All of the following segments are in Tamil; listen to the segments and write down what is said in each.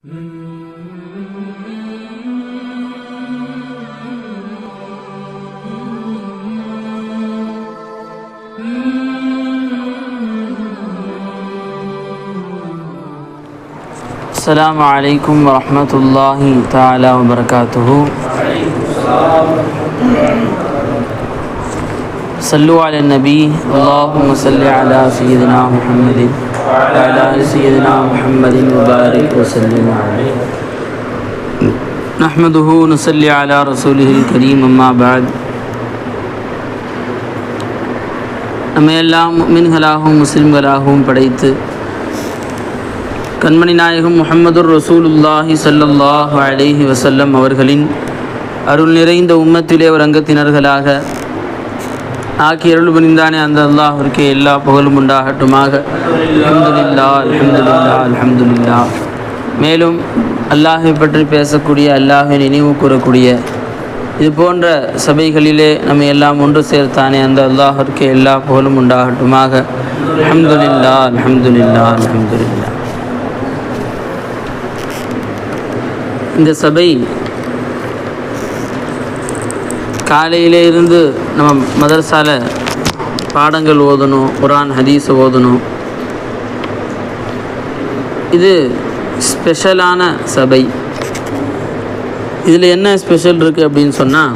السلام عليكم ورحمة الله تعالى وبركاته. صلوا على النبي. اللهم صل على سيدنا محمد وعلى آل سيدنا محمد وبارك وسلم عليه. نحمده ونصلي على رسوله الكريم. أما بعد. நம்ம எல்லாம் முஃமின்களாகவும் முஸ்லிம்களாகவும் படைத்து கண்மணி நாயகம் முஹம்மதுர் ரசூலுல்லாஹி ஸல்லல்லாஹு அலைஹி வஸல்லம் அவர்களின் அருள் நிறைந்த உம்மத்திலே ஒரு அங்கத்தினர்களாக ஆக்கி அருள் புரிந்தானே அந்த அல்லாஹ்விற்கே எல்லா புகழும் உண்டாகட்டுமாக. அல்ஹம்துலில்லாஹ் அல்ஹம்துலில்லாஹ் அல்ஹம்துலில்லாஹ். மேலும் அல்லாஹை பற்றி பேசக்கூடிய, அல்லாஹை நினைவு கூறக்கூடிய இது போன்ற சபைகளிலே நம்ம எல்லாம் ஒன்று சேர்த்தானே அந்த அல்லாஹ்விற்கே எல்லா புகழும் உண்டாகட்டுமாக. அல்ஹம்துலில்லாஹ் அல்ஹம்துலில்லாஹ் அல்ஹம்துலில்லாஹ். இந்த சபை காலையிலே இருந்து நம்ம மதரசால பாடங்கள் ஓதணும், குர்ஆன் ஹதீஸ் ஓதணும். இது ஸ்பெஷலான சபை. இதில் என்ன ஸ்பெஷல் இருக்குது அப்படின்னு சொன்னால்,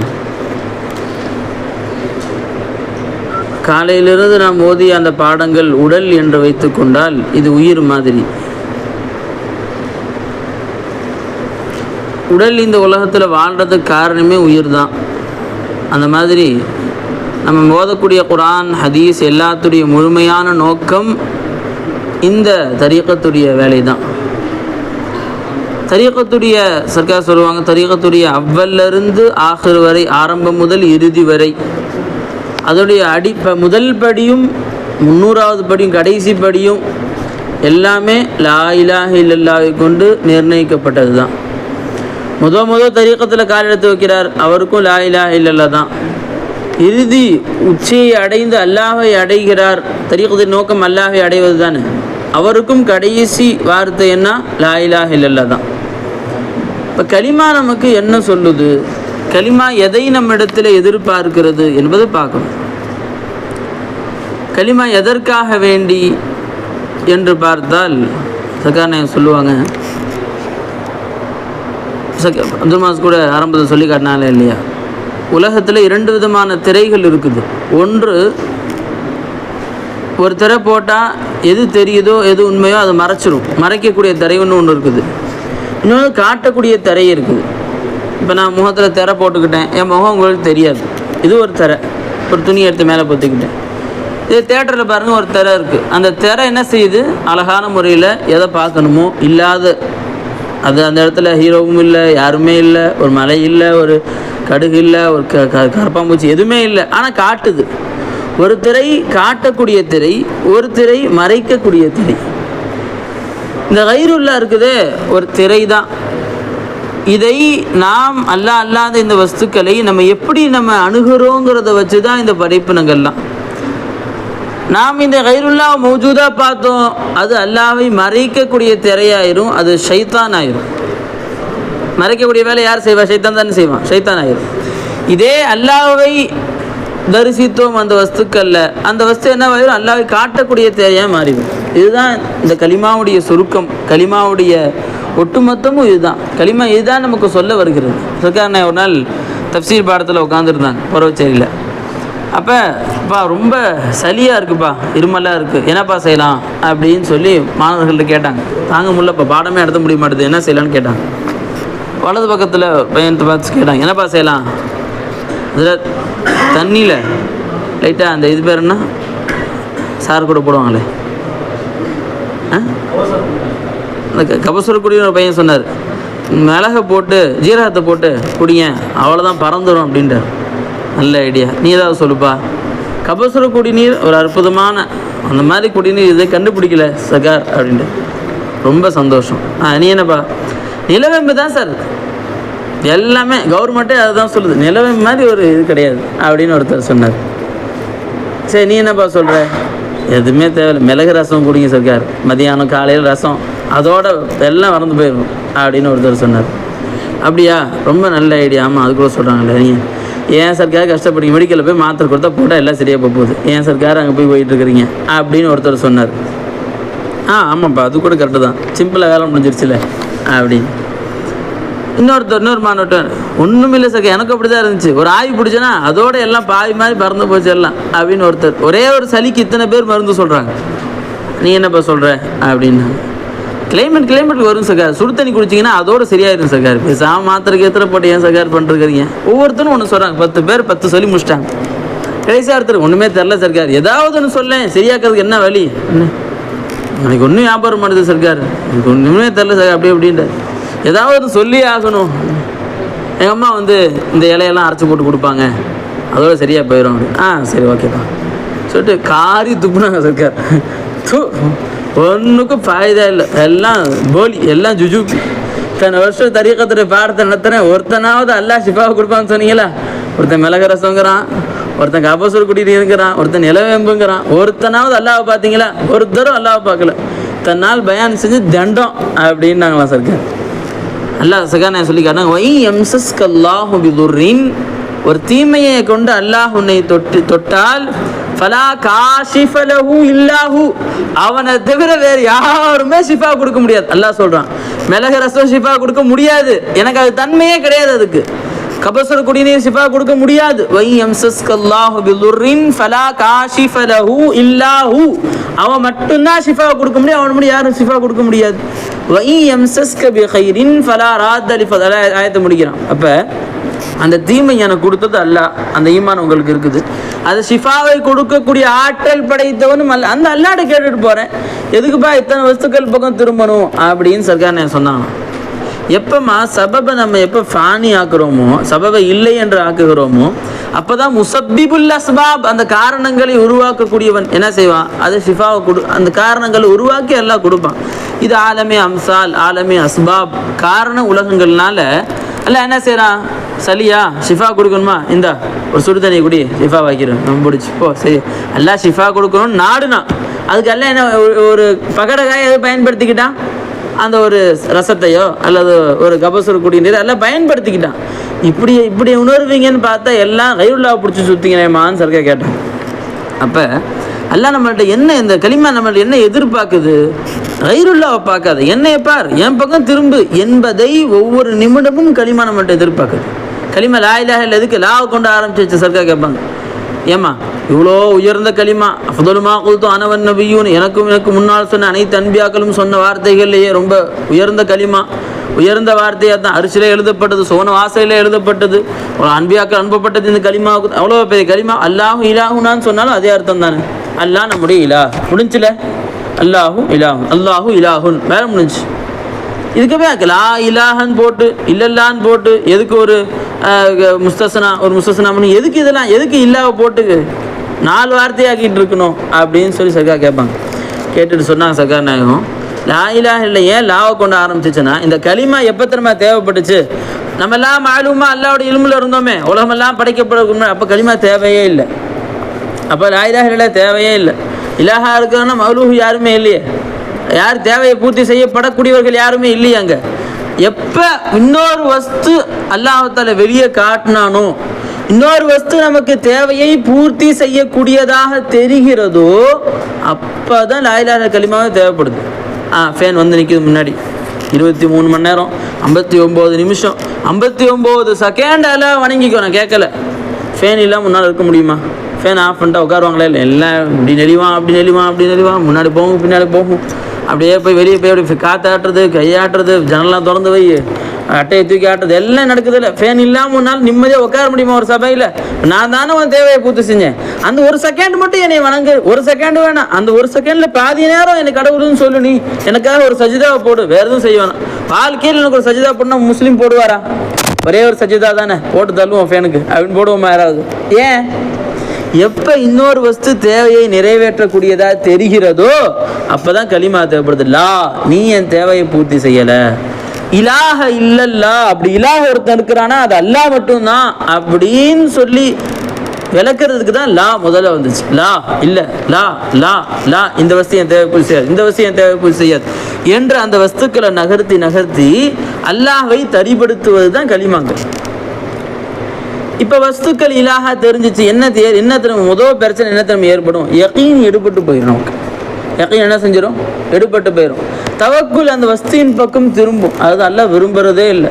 காலையிலிருந்து நாம் ஓதிய அந்த பாடங்கள் உடல் என்று வைத்து கொண்டால் இது உயிர் மாதிரி. உடல் இந்த உலகத்தில் வாழ்கிறதுக்கு காரணமே உயிர் தான். அந்த மாதிரி நம்ம ஓதக்கூடிய குர்ஆன் ஹதீஸ் எல்லாத்துடைய முழுமையான நோக்கம் இந்த தரீகத்துடைய வேலை தான். தரீகத்துடைய சர்க்கார் சொல்லுவாங்க, தரீகத்துடைய அவ்வல்லிருந்து ஆகிர் வரை, ஆரம்பம் முதல் இறுதி வரை, அதோடைய முதல் படியும் 300வது படியும் கடைசி படியும் எல்லாமே லா இலாஹ இல்லல்லாஹை கொண்டு நிர்ணயிக்கப்பட்டது தான். முதல் தரீகத்தில் கால் எடுத்து வைக்கிறார், அவருக்கும் லா இலாஹ இல்லல்லாஹ் தான். இறுதி உச்சியை அடைந்து அல்லாஹை அடைகிறார், தரீகத்தின் நோக்கம் அல்லாஹை அடைவது தானே. அவருக்கும் கடைசி வார்த்தை என்ன? லா இலாஹ இல்லல்லாஹ் தான். இப்போ கலிமா நமக்கு என்ன சொல்லுது, கலிமா எதை நம்ம இடத்துல எதிர்பார்க்கிறது என்பதை பார்க்கணும். கலிமா எதற்காக வேண்டி என்று பார்த்தால் சக்கான சொல்லுவாங்க, அப்துல் மாஸ் கூட ஆரம்பத்தில் சொல்லி காட்டினாலே இல்லையா, உலகத்தில் 2 விதமான திரைகள் இருக்குது. ஒன்று, ஒரு திரை போட்டால் எது தெரியுதோ எது உண்மையோ அதை மறைக்கக்கூடிய திரை ஒன்று இருக்குது. இன்னொன்று காட்டக்கூடிய திரை இருக்குது. இப்போ நான் முகத்தில் திரை போட்டுக்கிட்டேன், என் முகம் உங்களுக்கு தெரியாது, இது ஒரு திரை. ஒரு துணி எடுத்து மேலே பொத்திக்கிட்டேன். இது தேட்டரில் பாருங்கள், ஒரு திரை இருக்குது. அந்த திரை என்ன செய்யுது, அழகான முறையில் எதை பார்க்கணுமோ இல்லாத, அது அந்த இடத்துல ஹீரோவும் இல்லை, யாருமே இல்லை, ஒரு மலை இல்லை, ஒரு கடுகு இல்லை, ஒரு கரப்பாம்பூச்சி எதுவுமே இல்லை, ஆனால் காட்டுது. ஒரு திரை காட்டக்கூடிய திரை, ஒரு திரை மறைக்கக்கூடிய திரை. இந்த கைருல்லா இருக்குதே ஒரு திரை தான். இதை நாம் அல்லாத இந்த வஸ்துக்களை நம்ம எப்படி நம்ம அணுகிறோங்கிறத வச்சு தான் இந்த படைப்பினங்கள்லாம். நாம் இந்த கைருல்லா மௌஜூதா பார்த்தோம், அது அல்லாவை மறைக்கக்கூடிய திரையாயிரும், அது ஷைத்தான் ஆயிரும். மறைக்கக்கூடிய வேலை யார் செய்வா? ஷைத்தான் தானே செய்வான், ஷைத்தான் ஆயிரும். இதே அல்லாவை தரிசித்தோம் அந்த வஸ்துக்கல்ல, அந்த வஸ்து என்னவாயிரும்? அல்லாவை காட்டக்கூடிய திரையாக மாறிடும். இதுதான் இந்த கலிமாவுடைய சுருக்கம், கலிமாவுடைய ஒட்டுமொத்தமும் இதுதான். கலிமா இதுதான் நமக்கு சொல்ல வருகிறது. சொற்காரனை ஒரு நாள் தஃப்சீர் பாடத்தில் உட்காந்துருந்தாங்க பரவச்சேரியில். அப்போ ரொம்ப சளியாக இருக்குப்பா, இருமலாக இருக்குது, என்னப்பா செய்யலாம் அப்படின்னு சொல்லி மாணவர்கள்ட்ட கேட்டாங்க. தாங்க முடியலப்பா, பாடமே நடத்த முடிய மாட்டேது, என்ன செய்யலான்னு கேட்டாங்க. வலது பக்கத்தில் பையனை பார்த்து கேட்டாங்க, என்னப்பா செய்யலாம்? அதில் தண்ணியில் லைட்டாக அந்த இது பேர் என்ன, சார் கூட போடுவாங்களே, அந்த கபசுரக்குடின்னு ஒரு பையன் சொன்னார், மிளகை போட்டு ஜீரகத்தை போட்டு குடிங்க, அவ்வளோதான் பறந்துடும் அப்படின்றார். நல்ல ஐடியா, நீ ஏதாவது சொல்லுப்பா. கபசுர குடிநீர் ஒரு அற்புதமான, அந்த மாதிரி குடிநீர் இதை கண்டுபிடிக்கல சகார் அப்படின்ட்டு. ரொம்ப சந்தோஷம். நீ என்னப்பா? நிலவேம்பு தான் சார், எல்லாமே கவர்மெண்ட்டே அதுதான் சொல்லுது, நிலவேம்பு மாதிரி ஒரு இது கிடையாது அப்படின்னு ஒருத்தர் சொன்னார். சரி, நீ என்னப்பா சொல்கிற? எதுவுமே தேவையில்லை, மிளகு ரசம் குடிங்க சர்க்கார், மதியானம் காலையில் ரசம், அதோட எல்லாம் மறந்து போயிடும் அப்படின்னு ஒருத்தர் சொன்னார். அப்படியா, ரொம்ப நல்ல ஐடியா. ஆமாம், அதுக்குள்ள சொல்கிறாங்களே, நீங்கள் ஏன் சர்க்கார் கஷ்டப்படுறீங்க, மெடிக்கலில் போய் மாத்திரை கொடுத்தா போட்டால் எல்லாம் சரியாக போகுது, ஏன் சர்க்கார் அங்கே போய் போயிட்டுருக்கிறீங்க அப்படின்னு ஒருத்தர் சொன்னார். ஆமாப்பா, அது கூட கரெக்டு தான், சிம்பிளாக வேலை முடிஞ்சிருச்சுல அப்படின்னு. இன்னொரு மாணவன், ஒன்றும் இல்லை சார், எனக்கு அப்படி தான் இருந்துச்சு, ஒரு ஆவி பிடிச்சேன்னா அதோட எல்லாம் பாதி மாதிரி பறந்து போச்சு எல்லாம் அப்படின்னு ஒருத்தர். ஒரே ஒரு சளிக்கு இத்தனை பேர் மருந்து சொல்கிறாங்க, நீ என்னப்பா சொல்கிற அப்படின்னா. கிளைமேட் வரும் சர்க்கார், சுடு தண்ணி குடிச்சிங்கன்னா அதோடு சரியாயிரும் சர்க்கார், பேசாமல் மாத்திரைக்கு எத்தனை போட்டு ஏன் சர்க்கார் பண்ணிருக்கிறீங்க. ஒவ்வொருத்தரும் ஒன்று சொல்கிறாங்க, 10 பேர் 10 சொல்லி முடிச்சிட்டாங்க. கடைசியாக ஒருத்தர் ஒன்றுமே தெரில சர்க்கார், ஏதாவது ஒன்று சொல்லேன் சரியாக்கிறதுக்கு என்ன வழி, எனக்கு ஒன்றும் வியாபாரம் பண்ணுது சர்க்கார், எனக்கு ஒன்றுமே தெரில சார் அப்படி அப்படின்ட்டு, ஏதாவது ஒன்று சொல்லி ஆகணும். எங்கள் அம்மா இந்த இலையெல்லாம் அரைச்சி போட்டு கொடுப்பாங்க, அதோட சரியாக போயிடும். சரி ஓகேப்பா சொல்லிட்டு காரி துப்புனாங்க சர்க்கார். ஒன்றுக்கும் ஃபாய்தா இல்லை, எல்லாம் போலி, எல்லாம் ஜுஜுபி. இத்தனை வருஷம் தரீக்கத்துடைய பாடத்தை நடத்துகிறேன், ஒருத்தனாவது அல்லாஹ் ஷிஃபாவை கொடுப்பான்னு சொன்னீங்களா? ஒருத்தன் மிளகு ரசங்கிறான், ஒருத்தன் கபசூர் குடிட்டு இருக்கிறான், ஒருத்தன் நிலவேம்புங்கிறான், ஒருத்தனாவது அல்லாவை பார்த்தீங்களா? ஒருத்தரும் அல்லாவை பார்க்கல. இத்தனை நாள் பயான் செஞ்சு தண்டம் அப்படின்னாங்களாம் சர்க்கார். அல்லாஹ் சர்க்கார் நான் சொல்லிக்காரன், ஒய் எம்சஸ்கல்லாஹு பிதுர்ரின், ஒரு தீமையை கொண்டு அல்லாஹ் உன்னை தொட்டால் ஃபலா காஷிஃப லஹு இல்லாஹு, அவனை தவிர வேறு யாருமே ஷிஃபா கொடுக்க முடியாது. அல்லாஹ் சொல்றான், மிளகு ரசம் ஷிஃபா கொடுக்க முடியாது, எனக்கு அது தன்மையே கிடையாது. அதுக்கு கபசர் குடிநீர் ஷிஃபா கொடுக்க முடியாது. வை யம்சஸ்கல்லாஹு பிதுர்ரின் ஃபலா காஷிஃப லஹு இல்லாஹு, அவன் மட்டும்தான் ஷிஃபா கொடுக்க முடியும், அவன் மட்டும் யாரும் ஷிஃபா கொடுக்க முடியாது. வை யம்சஸ்க பிகைரின் ஃபலா ராத்த லிஃபதல, ஆயத்தை முடிக்கிறான். அப்போ அந்த தீமை எனக்கு கொடுத்தது அல்லாஹ், அந்த ஈமான் உங்களுக்கு இருக்குது, அது ஷிஃபாவை கொடுக்கக்கூடிய ஆற்றல் படைத்தவனும் அல்ல. அந்த அல்லாட்ட கேட்டுட்டு போகிறேன், எதுக்குப்பா இத்தனை வஸ்துக்கள் பக்கம் திரும்பணும் அப்படின்னு சர்க்கார் நான் சொன்னாங்க. எப்போம்மா சபபை நம்ம எப்போ ஃபானி ஆக்குறோமோ, சபபை இல்லை என்று ஆக்குகிறோமோ, அப்போ தான் முசப்பிபுல் அஸ்பாப், அந்த காரணங்களை உருவாக்கக்கூடியவன் என்ன செய்வான், அது ஷிஃபாவை அந்த காரணங்களை உருவாக்கி எல்லாம் கொடுப்பான். இது ஆலமே அம்சால், ஆலமே அஸ்பாப், காரண உலகங்கள்னால அல்ல என்ன செய்கிறான், சலியா ஷிஃபா கொடுக்கணுமா, இந்த ஒரு சுடு தண்ணி குடி ஷிஃபா வைக்கிறோம் நம்ம பிடிச்சி போ, சரி எல்லாம் ஷிஃபா கொடுக்கணும்னு நாடுனா, அதுக்கு எல்லாம் என்ன ஒரு பகடகாயை எது பயன்படுத்திக்கிட்டான், அந்த ஒரு ரசத்தையோ அல்லது ஒரு கபசூர் குடிநீர் எல்லாம் பயன்படுத்திக்கிட்டான். இப்படி உணர்வீங்கன்னு பார்த்தா எல்லாம் கைருல்லாவை பிடிச்சி சுற்றிங்கன்னு சர்க்கார் கேட்டான். அப்போ எல்லாம் நம்மள்ட்ட என்ன, இந்த களிமா நம்மள்ட்ட என்ன எதிர்பார்க்குது, கைருல்லாவை பார்க்காது, என்னைய பார், என் பக்கம் திரும்பு என்பதை ஒவ்வொரு நிமிடமும் களிமா நம்மள்ட்ட எதிர்பார்க்குது. களிமா லா இலாஹ இல்ல, எதுக்கு லாவை கொண்டு ஆரம்பிச்சு சர்க்கார் கேட்பாங்க, ஏமா இவ்வளோ உயர்ந்த களிமா, அஃதலுமா குல்து அனவன் நபியூன், எனக்கு முன்னால் சொன்ன அனைத்து அன்பியாக்களும் சொன்ன வார்த்தைகள்லேயே ரொம்ப உயர்ந்த களிமா, உயர்ந்த வார்த்தையாக தான் அரிசியில் எழுதப்பட்டது, சோன வாசையில் எழுதப்பட்டது, ஒரு அன்பியாக்கள் அனுப்பப்பட்டது இந்த களிமாவுக்கு, அவ்வளோ பெரிய களிமா. அல்லாஹு இலாஹுனான்னு சொன்னாலும் அதே அர்த்தம் தானே, அல்லாஹ் நம்முடைய இலா, முடிஞ்சில அல்லாஹு இலாஹுன், அல்லாஹு இலாஹுன் வேற முடிஞ்சு. இதுக்கவே லா இலாஹன் போட்டு இல்லல்லான்னு போட்டு எதுக்கு ஒரு முஸ்தசனா பண்ணி, எதுக்கு இதெல்லாம், எதுக்கு இல்லாவை போட்டு 4 வார்த்தையாக்கிட்டு இருக்கணும் அப்படின்னு சொல்லி சர்க்கார் கேட்பாங்க. கேட்டுட்டு சொன்னாங்க சர்க்கார் நாயகம், லா இலாஹ இல்லை ஏன் லாவை கொண்டு ஆரம்பிச்சிச்சுன்னா, இந்த களிமா எப்போ திரும்ப தேவைப்பட்டுச்சு, நம்ம எல்லாம் மாலுமா அல்லாவோட இல்முல இருந்தோமே, உலகமெல்லாம் படைக்கப்பட, அப்போ களிமா தேவையே இல்லை. அப்போ லா இலாஹ இல்லை தேவையே இல்லை. இலாஹா இருக்கிறோன்னா மௌலூஹ் யாருமே இல்லையே, யார் தேவையை பூர்த்தி செய்யப்படக்கூடியவர்கள் யாருமே இல்லையே. அங்கே எப்போ இன்னொரு வஸ்து அல்லாஹ்தால வெளியே காட்டினானோ, இன்னொரு வஸ்து நமக்கு தேவையை பூர்த்தி செய்யக்கூடியதாக தெரிகிறதோ, அப்போ தான் லா இலாஹ கலிமாவே தேவைப்படுது. ஃபேன் நிற்கிது முன்னாடி 23 மணி நேரம் 59 நிமிஷம் 59 செகண்டால் வணங்கிக்கோ, நான் கேட்கல. ஃபேன் இல்லாமல் முன்னால் இருக்க முடியுமா? ஃபேன் ஆஃப் பண்ணிட்டா உட்காருவாங்களே இல்லை, எல்லாம் இப்படி நெளிவான் முன்னாடி போகும் பின்னாடி போகும், அப்படியே போய் வெளியே போய் அப்படி காற்றாட்டுறது, கையாட்டுறது, ஜனலாம் திறந்து போய் அட்டையை தூக்கி ஆட்டுறது எல்லாம் நடக்குது இல்லை. ஃபேன் இல்லாமல் முன்னால் நிம்மதியாக உட்கார முடியுமா ஒரு சபையில்? நான் தானே உன் தேவையை பூர்த்தி செஞ்சேன், அந்த ஒரு செகண்ட் மட்டும் என்னை வணங்கு, ஒரு செகண்ட் வேணாம், அந்த ஒரு செகண்டில் பாதி நேரம் எனக்கு கடவுள்னு சொல்லு, நீ எனக்காக ஒரு சஜிதாவை போடு, வேறு எதுவும் செய்ய வேணாம். வாழ்க்கையில் எனக்கு ஒரு சஜிதா போடணும், முஸ்லீம் போடுவாரா? ஒரே ஒரு சஜிதா தானே, போட்டு தள்ளுவோம் ஃபேனுக்கு அப்படின்னு போடுவோமா யாராவது? ஏன்? எப்போ இன்னொரு வஸ்து தேவையை நிறைவேற்றக்கூடியதாக தெரிகிறதோ அப்போதான் களிமா தேவைப்படுது. லா, நீ என் தேவையை பூர்த்தி செய்யலை. இலாஹ இல்லல்லா, அப்படி இலாஹ ஒருத்தன் இருக்கிறானா அது அல்லாஹ் மட்டும்தான் அப்படின்னு சொல்லி விளக்குறதுக்கு தான் லா முதல்ல வந்துச்சு. லா இல்லை, லா லா லா, இந்த வஸ்து என் தேவைப்பூல் செய்யாது, இந்த வஸ்து என் தேவைப்பூல் செய்யாது என்று அந்த வஸ்துக்களை நகர்த்தி நகர்த்தி அல்லாஹ்வை தரிப்படுத்துவது தான் கலிமாங்கள். இப்போ வஸ்துக்கள் இலாஹா தெரிஞ்சிச்சு, என்ன திறமை முதல் பிரச்சனை என்ன திறமை ஏற்படும்? யகீன் எடுபட்டு போயிடும். நமக்கு யகீன் என்ன செஞ்சிடும்? எடுபட்டு போயிடும். தவக்குல் அந்த வஸ்துவின் பக்கம் திரும்பும். அது அல்லாஹ் விரும்புகிறதே இல்லை.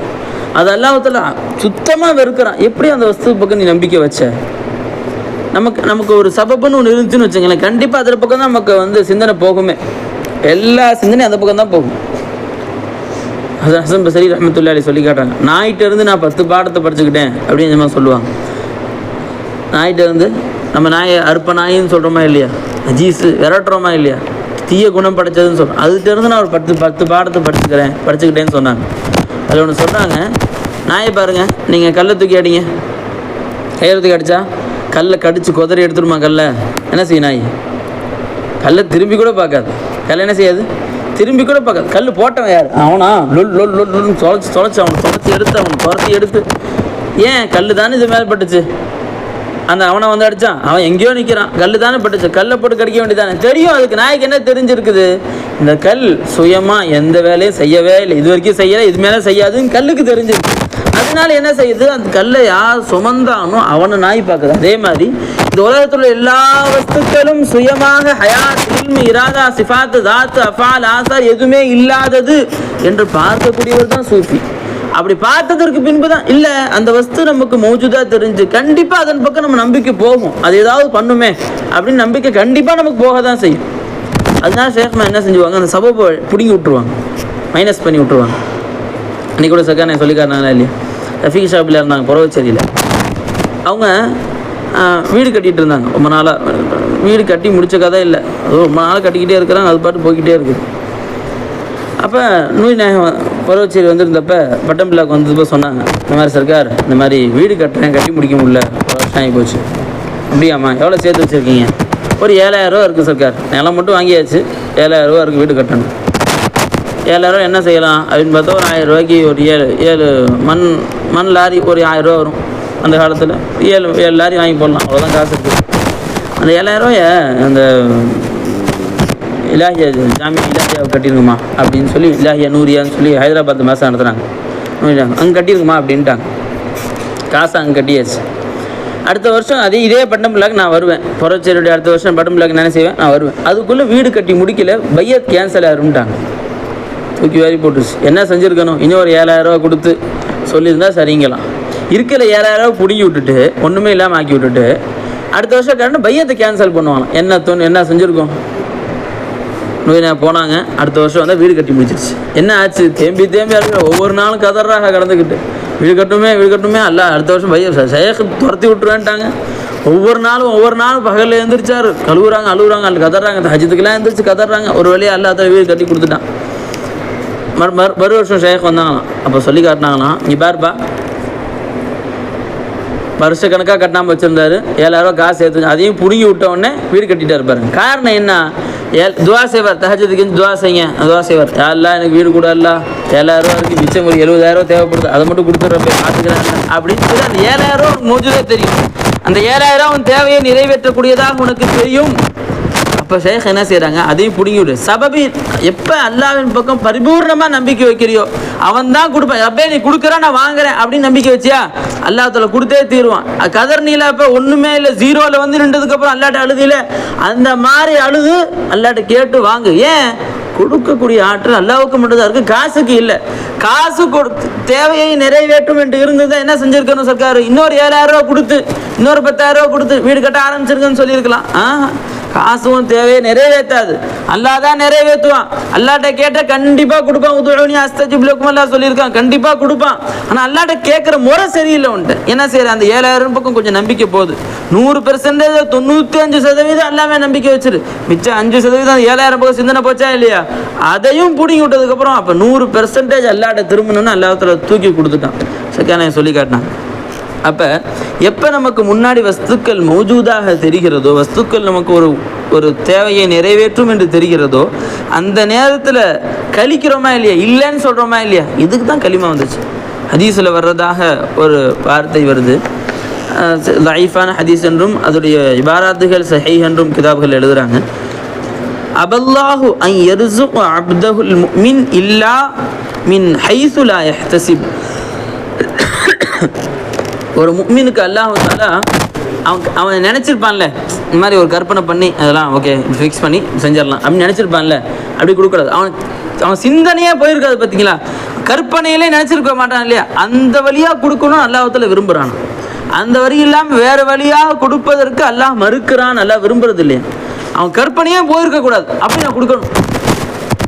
அது அல்லாஹ்வுத்தாலா சுத்தமாக வெறுக்கிறான். எப்படி அந்த வஸ்து பக்கம் நீ நம்பிக்கை வச்ச? நமக்கு ஒரு சபப்புன்னு ஒன்று இருந்துச்சுன்னு வச்சுங்களேன், கண்டிப்பாக அதில் பக்கம் தான் நமக்கு சிந்தனை போகுமே. எல்லா சிந்தனையும் அந்த பக்கம் தான் போகும். ஹசன் பஸ்ரி ரஹ்மத்துல்லாஹி அலைஹி சொல்லி காட்டுறாங்க, நாயிட்ட இருந்து நான் 10 பாடத்தை படிச்சுக்கிட்டேன் அப்படின்னு நம்ம சொல்லுவாங்க. நாயிட்ட இருந்து நம்ம நாயை அறுப்ப நாயின்னு சொல்கிறோமா இல்லையா, ஜீஸு விரட்டுறோமா இல்லையா, தீய குணம் படைச்சதுன்னு சொல்கிறோம். அதுகிட்ட இருந்து நான் ஒரு 10 பாடத்தை படிச்சுக்கிட்டேன்னு சொன்னாங்க. அதில் ஒன்று சொல்கிறாங்க, நாயை பாருங்கள், நீங்கள் கல்லை தூக்கி அடிங்க, கையில் தூக்கி அடித்தா கல்லை கடிச்சு குதறி எடுத்துருமா? கல்லை என்ன செய்யும்? நாய் கல்லை திரும்பி கூட பார்க்காது. கல்லை என்ன செய்யாது? திரும்பி கூட பார்க்காது. கல் போட்டவன் யார்? அவனா லொல் தொலைச்சி அவனை துரத்தி எடுத்து ஏன் கல் தானே இது மேலே பட்டுச்சு, அவனை அடித்தான், அவன் எங்கேயோ நிற்கிறான், கல் தானே பட்டுச்சு, கல்லை போட்டு கடிக்க வேண்டியதானே. தெரியும் அதுக்கு. நாய்க்கு என்ன தெரிஞ்சிருக்குது? இந்த கல் சுயமாக எந்த வேலையும் செய்யவே இல்லை, இது வரைக்கும் செய்யலை, இது மேலே செய்யாதுன்னு கல்லுக்கு தெரிஞ்சிருக்கு. அதனால என்ன செய்யுது? அந்த கல்லை யார் சுமந்தானோ அவனை நாய் பார்க்குது. அதே மாதிரி இந்த உலகத்தில் உள்ள எல்லா வஸ்துக்களும் சுயமாக ஹயாத், இல்மு, இராதா, சிஃபாத்து, தாத்து, அஃபால், ஆசார் எதுவுமே இல்லாதது என்று பார்க்கக்கூடியவர் தான் சூஃபி. அப்படி பார்த்ததற்கு பின்பு தான் இல்லை அந்த வஸ்து நமக்கு மௌஜூதாக தெரிஞ்சு கண்டிப்பாக அதன் பக்கம் நம்ம நம்பிக்கை போகும். அது ஏதாவது பண்ணுமே அப்படின்னு நம்பிக்கை கண்டிப்பாக நமக்கு போக தான் செய்யும். அதனால ஷேக்மா என்ன செஞ்சுவாங்க? அந்த சபப்பை பிடுங்கி விட்டுருவாங்க, மைனஸ் பண்ணி விட்டுருவாங்க. அன்றைக்கி கூட சக்கா நான் சொல்லிக்காரனாங்களா இல்லையா, ரஃபீக் ஷாப்பில் இருந்தாங்க புறவச்சேரியில். அவங்க வீடு கட்டிகிட்டு இருந்தாங்க ரொம்ப நாளாக. வீடு கட்டி முடித்த கதை இல்லை, அது ரொம்ப நாளாக கட்டிக்கிட்டே இருக்கிறாங்க, அது பாட்டு போய்கிட்டே இருக்குது. அப்போ நூய் நாயகம் புறவச்சேரி வந்திருந்தப்போ பட்டம் பிள்ளாக்கு வந்தப்போ சொன்னாங்க, இந்த மாதிரி சர்க்கார் இந்த மாதிரி வீடு கட்டுறேன், கட்டி முடிக்க முடியல, ஒரு வருஷம் ஆகி போச்சு. அப்படியாம்மா, எவ்வளோ சேர்த்து வச்சுருக்கீங்க? ஒரு 7000 ரூபா இருக்குது சர்க்கார், நிலம் மட்டும் வாங்கியாச்சு, 7000 ரூபா இருக்குது, வீடு கட்டணும். 7000 ரூபா என்ன செய்யலாம் அப்படின்னு பார்த்தா ஒரு 1000 ரூபாய்க்கு ஒரு 7 மண் லாரி ஒரு 1000 ரூபா வரும். அந்த காலத்தில் 7 லாரி வாங்கி போடலாம், அவ்வளோதான் காசு இருக்குது. அந்த 7000 ரூபாயை அந்த இலாஹியா இலாஹியாவை கட்டிருக்குமா அப்படின்னு சொல்லி, இலாஹியா நூரியான்னு சொல்லி ஹைதராபாத் மாதம் நடத்துகிறாங்க. அங்கே கட்டியிருக்குமா அப்படின்ட்டாங்க. காசை அங்கே கட்டியாச்சு. அடுத்த வருஷம் இதே பட்டம் பிள்ளாக்கு நான் வருவேன். புறச்சேரியுடைய அடுத்த வருஷம் பட்டம் பிள்ளாக்கு என்ன செய்வேன்? நான் வருவேன். அதுக்குள்ளே வீடு கட்டி முடிக்கல, பையத் கேன்சல் ஆகிரும்ட்டாங்க. தூக்கி வாரி போட்டுருச்சு. என்ன செஞ்சுருக்கணும்? இன்னும் ஒரு 7000 ரூபா கொடுத்து சொல்லியிருந்தா சரிங்கலாம். இருக்கிற 7000 ரூபா பிடுங்கி விட்டுட்டு ஒன்றுமே இல்லாமல் ஆக்கி விட்டுட்டு அடுத்த வருஷம் கரெக்டாக பையத்தை கேன்சல் பண்ணுவாங்க. என்ன செஞ்சுருக்கோம்? நோய் போனாங்க. அடுத்த வருஷம் வந்தால் வீடு கட்டி முடிச்சிருச்சு. என்ன ஆச்சு? தேம்பி ஒவ்வொரு நாளும் கதறாக கடந்துக்கிட்டு வீடு கட்டுமே அல்ல. அடுத்த வருஷம் பையன் சேக துரத்தி விட்டுருவேன்ட்டாங்க. ஒவ்வொரு நாளும் பகலில் எழுந்திரிச்சாரு, அழுகுறாங்க அல்ல கதறாங்க. ஹஜ்ஜத்துக்கெல்லாம் எழுந்திரிச்சு கதறாங்க. ஒரு வழியாக அல்லாத வீடு கட்டி கொடுத்துட்டான். மறு வருஷம் ஷேக் வந்தாங்களாம். அப்போ சொல்லி காட்டினாங்களாம், நீ பாருப்பா, வருஷக்கணக்காக கட்டாமல் வச்சுருந்தாரு, 7000 ரூபா காசு சேர்த்து அதையும் பிடுங்கி விட்ட உடனே வீடு கட்டிகிட்டே இருப்பாருங்க. காரணம் என்ன? துவா செய்வார், தஹஜ்ஜுதுக்கு துவா செய்யுங்க, துவா செய்வார். யாரெல்லாம் எனக்கு வீடு கூட இல்லை, 7000 ரூபா இருக்குது, மிச்சம் ஒரு 70000 ரூபா தேவைப்படுது, அதை மட்டும் கொடுத்துட்றப்ப பார்த்துக்கிறாங்க அப்படின்னு சொல்லி அந்த 7000 ரூபா உனக்கு மோஜூதே தெரியும். அந்த 7000 ரூபா உன் தேவையை நிறைவேற்றக்கூடியதாக உனக்கு தெரியும். அப்போ ஷேக் என்ன செய்கிறாங்க? அதையும் பிடுங்கி விடு. சபபி எப்போ அல்லாஹ்வின் பக்கம் பரிபூர்ணமாக நம்பிக்கை வைக்கிறியோ அவன் தான் கொடுப்பான். அப்பே நீ கொடுக்குறா நான் வாங்குறேன் அப்படின்னு நம்பிக்கை வச்சியா அல்லாஹ் தஆலா கொடுத்தே தீருவான். கதர் நீல இப்போ ஒன்றுமே இல்லை, ஜீரோவில் வந்து நின்றதுக்கப்புறம் அல்லாட்ட அழுதில்லை, அந்த மாதிரி அழுது அல்லாட்ட கேட்டு வாங்கு. ஏன்? கொடுக்கக்கூடிய ஆற்றல் அல்லாஹ்வுக்கு மட்டும்தான் இருக்குது, காசுக்கு இல்லை. காசு தேவையை நிறைவேற்றும் என்று இருந்தது என்ன செஞ்சுருக்கணும் சர்க்கார்? இன்னொரு 7000 ரூபா கொடுத்து இன்னொரு 10000 ரூபா கொடுத்து வீடு கட்ட ஆரம்பிச்சிருக்குன்னு சொல்லியிருக்கலாம். காசும் தேவையை நிறைவேற்றாது, அல்லாஹ் தான் நிறைவேற்றுவான். அல்லாட்ட கேட்டால் கண்டிப்பாக கொடுப்பான். உதுஊனி அஸ்தஜிப் லக்கும் அல்லாஹ் சொல்லியிருக்கான், கண்டிப்பாக கொடுப்பான். ஆனால் அல்லாட்ட கேட்குற முறை சரியில்லை உன்ட்டு. என்ன செய்யற? அந்த 7000 பக்கம் கொஞ்சம் நம்பிக்கை போகுது. 100% 95% எல்லாமே நம்பிக்கை வச்சிரு. மிச்சம் 5% 7000 பக்கம் சிந்தனை போச்சா இல்லையா? அதையும் பிடிங்கி விட்டதுக்கப்புறம் அப்போ 100% அல்லாட்ட திரும்பணும்னு அல்லாஹ்வுத்தாலா தூக்கி கொடுத்துட்டான். சக்கான சொல்லி காட்டினான். அப்போ எப்போ நமக்கு முன்னாடி வஸ்துக்கள் மௌஜூதாக தெரிகிறதோ, வஸ்துக்கள் நமக்கு ஒரு தேவையை நிறைவேற்றும் என்று தெரிகிறதோ, அந்த நேரத்தில் கழிக்கிறோமா இல்லையா, இல்லைன்னு சொல்கிறோமா இல்லையா, இதுக்கு தான் களிமா வந்துச்சு. ஹதீஸில் வர்றதாக ஒரு வார்த்தை வருது. லைஃபான ஹதீஸ் என்றும் அதோடைய இபாராத்துகள் சஹீஹ் என்றும் கிதாபுகள் எழுதுகிறாங்க. அபல்லாஹு அன் யர்ஸுக அப்தஹுல் முஃமின் இல்லா மின் ஹைஸு லா யஹ்தசிப். ஒரு முஃமினுக்கு அல்லாஹ் தஆலா அவன் நினச்சிருப்பான்ல, இந்த மாதிரி ஒரு கற்பனை பண்ணி அதெல்லாம் ஓகே ஃபிக்ஸ் பண்ணி செஞ்சிடலாம் அப்படின்னு நினச்சிருப்பான்ல, அப்படி கொடுக்கூடாது. அவன் சிந்தனையே போயிருக்காது பார்த்தீங்களா, கற்பனையிலே நினச்சிருக்க மாட்டான் இல்லையா, அந்த வழியாக கொடுக்கணும் அல்லாஹ் தஆலா விரும்புகிறான். அந்த வழி இல்லாமல் வேறு வழியாக கொடுப்பதற்கு அல்லாஹ் மறுக்கிறான், அல்லாஹ் விரும்புறது இல்லையா. அவன் கற்பனையே போயிருக்கக்கூடாது, அப்படி நான் கொடுக்கணும்.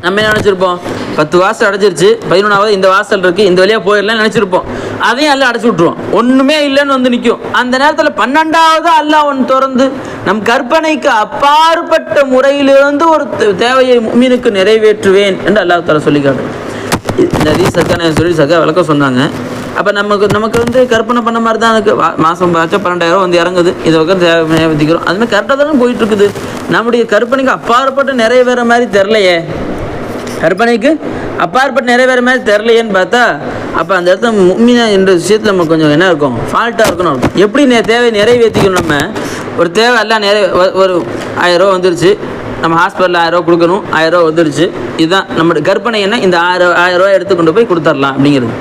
நம்ம என்ன நினச்சிருப்போம், 10 வாசல் அடைச்சிருச்சு, 11வது இந்த வாசல் இருக்குது, இந்த வழியாக போயிடலாம்னு நினச்சிருப்போம். அதையும் எல்லாம் அடைச்சி விட்ருவோம், ஒன்றுமே இல்லைன்னு வந்து நிற்கும். அந்த நேரத்தில் 12வது அல்லாஹ் ஒன்று திறந்து நம் கற்பனைக்கு அப்பாற்பட்ட முறையிலிருந்து ஒரு தேவையை முஃமினுக்கு நிறைவேற்றுவேன் என்று அல்லாஹ் தஆலா சொல்லி காட்டுறோம். இந்த ஹதீஸ் சொல்லி விளக்கம் சொன்னாங்க. அப்போ நமக்கு வந்து கற்பனை பண்ண மாதிரி தான் இருக்குது. மாதம் பார்த்தா 12,000 வந்து இறங்குது, இதை பக்கம் நிறைவேற்றிக்கிறோம். அதுமாதிரி கரெக்டாக தானே போயிட்டுருக்குது. நம்முடைய கற்பனைக்கு அப்பாற்பட்ட நிறைவேற மாதிரி தெரிலையே, கற்பனைக்கு அப்பாற்பட்டு நிறைவேற மாதிரி தெரிலையேன்னு பார்த்தா, அப்போ அந்த இடத்துல முஃமினா என்ற விஷயத்தில் நம்ம கொஞ்சம் என்ன இருக்கும், ஃபால்ட்டாக இருக்கணும். எப்படி தேவை நிறைவேற்றிக்கணும். நம்ம ஒரு தேவை எல்லாம் ஒரு 1000 ரூபா வந்துருச்சு, நம்ம ஹாஸ்பிட்டலில் 1000 ரூபா கொடுக்கணும், 1000 ரூபா வந்துருச்சு. இதுதான் நம்மளுடைய கற்பனை. என்ன, இந்த 1000 ரூபா எடுத்து கொண்டு போய் கொடுத்துடலாம் அப்படிங்கிறது.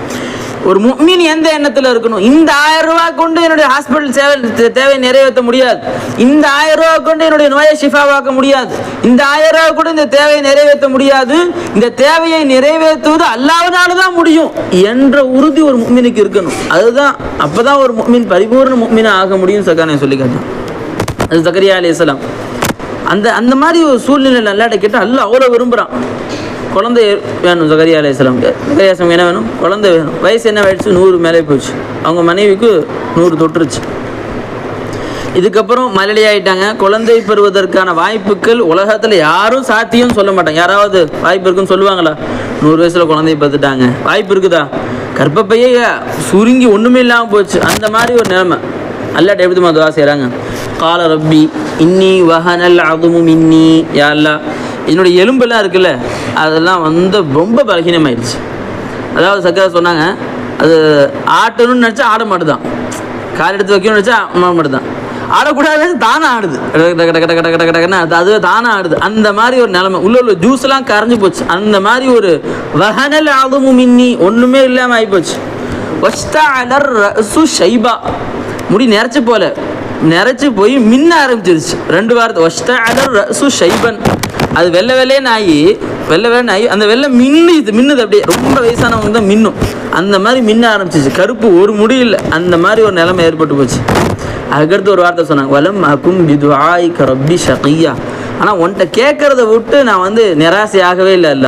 ஒரு முஃமின் எந்த எண்ணத்தில் இருக்கணும், இந்த 1000 ரூபா கொண்டு என்னுடைய ஹாஸ்பிட்டல் தேவை நிறைவேற்ற முடியாது, இந்த 1000 ரூபா கொண்டு என்னுடைய நோயை ஷிஃபாவாக்க முடியாது, இந்த 1000 ரூபா கூட இந்த தேவையை நிறைவேற்ற முடியாது, இந்த தேவையை நிறைவேற்றுவது அல்லாஹ்வினால தான் முடியும் என்ற உறுதி ஒரு முஃமினுக்கு இருக்கணும். அதுதான், அப்போதான் ஒரு முஃமின் பரிபூர்ண முஃமினா ஆக முடியும். சக்கானே சொல்லி காட்டணும். அது ஜக்கரியா அலைஹிஸ்ஸலாம் அந்த மாதிரி ஒரு சூழ்நிலை அல்லாஹ்ட்ட கேட்டால் அல்லாஹ் அவ்வளோ விரும்புகிறான். குழந்தை வேணும் ஜக்கரியா அலைஹிஸ்ஸலாமுக்கு. ஜக்கரியா அலைஹிஸ்ஸலாம் என்ன வேணும், குழந்தை வேணும். வயசு என்ன ஆயிடுச்சு, 100 மேலே போயிடுச்சு. அவங்க மனைவிக்கு 100 தொட்டுருச்சு. இதுக்கப்புறம் மலடி ஆகிட்டாங்க. குழந்தை பெறுவதற்கான வாய்ப்புகள் உலகத்தில் யாரும் சாத்தியம் சொல்ல மாட்டாங்க. யாராவது வாய்ப்பு இருக்குன்னு சொல்லுவாங்களா? 100 வயசில் குழந்தைய பார்த்துட்டாங்க, வாய்ப்பு இருக்குதா? கர்ப்பப்பையே சுருங்கி ஒன்றுமே இல்லாமல் போச்சு. அந்த மாதிரி ஒரு நிலைமை. அல்லாஹ்ட்ட எப்படி துவா செய்கிறாங்க, கால ரப்பி இன்னி வஹனல் அதுமு மின்னி, யா அல்லாஹ் என்னுடைய எலும்பெல்லாம் இருக்குல்ல அதெல்லாம் வந்து ரொம்ப பலகீனமாயிடுச்சு. அதாவது சக்கரை சொன்னாங்க, அது ஆட்டணும்னு நினச்சா ஆட மாட்டுதான், கால் எடுத்து வைக்கணும்னு நினச்சா மாட்டுதான், ஆடக்கூடாது தானே ஆடுது, அது தானே ஆடுது. அந்த மாதிரி ஒரு நிலைமை. உள்ள ஜூஸ்லாம் கரைஞ்சி போச்சு. அந்த மாதிரி ஒரு வஹனல் அதுமு மின்னி, ஒன்றுமே இல்லாமல் ஆகிப்போச்சு. வஸ்தஅலர் ரஅசு ஷைபா, முடி நிறைச்சி போய் மின்ன ஆரம்பிச்சிருச்சு. 2 வாரத்தை வஸ்தஅலர் ரஅசு ஷைபன், அது வெள்ளைன்னு ஆகி அந்த வெள்ளை மின்னுது அப்படியே. ரொம்ப வயசானவங்க தான் மின்னும், அந்த மாதிரி மின்ன ஆரம்பிச்சிச்சு. கருப்பு ஒரு முடி இல்லை, அந்த மாதிரி ஒரு நிலைமை ஏற்பட்டு போச்சு. அதுக்கடுத்து ஒரு வார்த்தை சொன்னாங்க, வலம் அகும் பிதுஆஇக ரப்பி ஷகியா. ஆனால் உன்கிட்ட கேட்கறத விட்டு நான் வந்து நிராசையாகவே இல்லை. அல்ல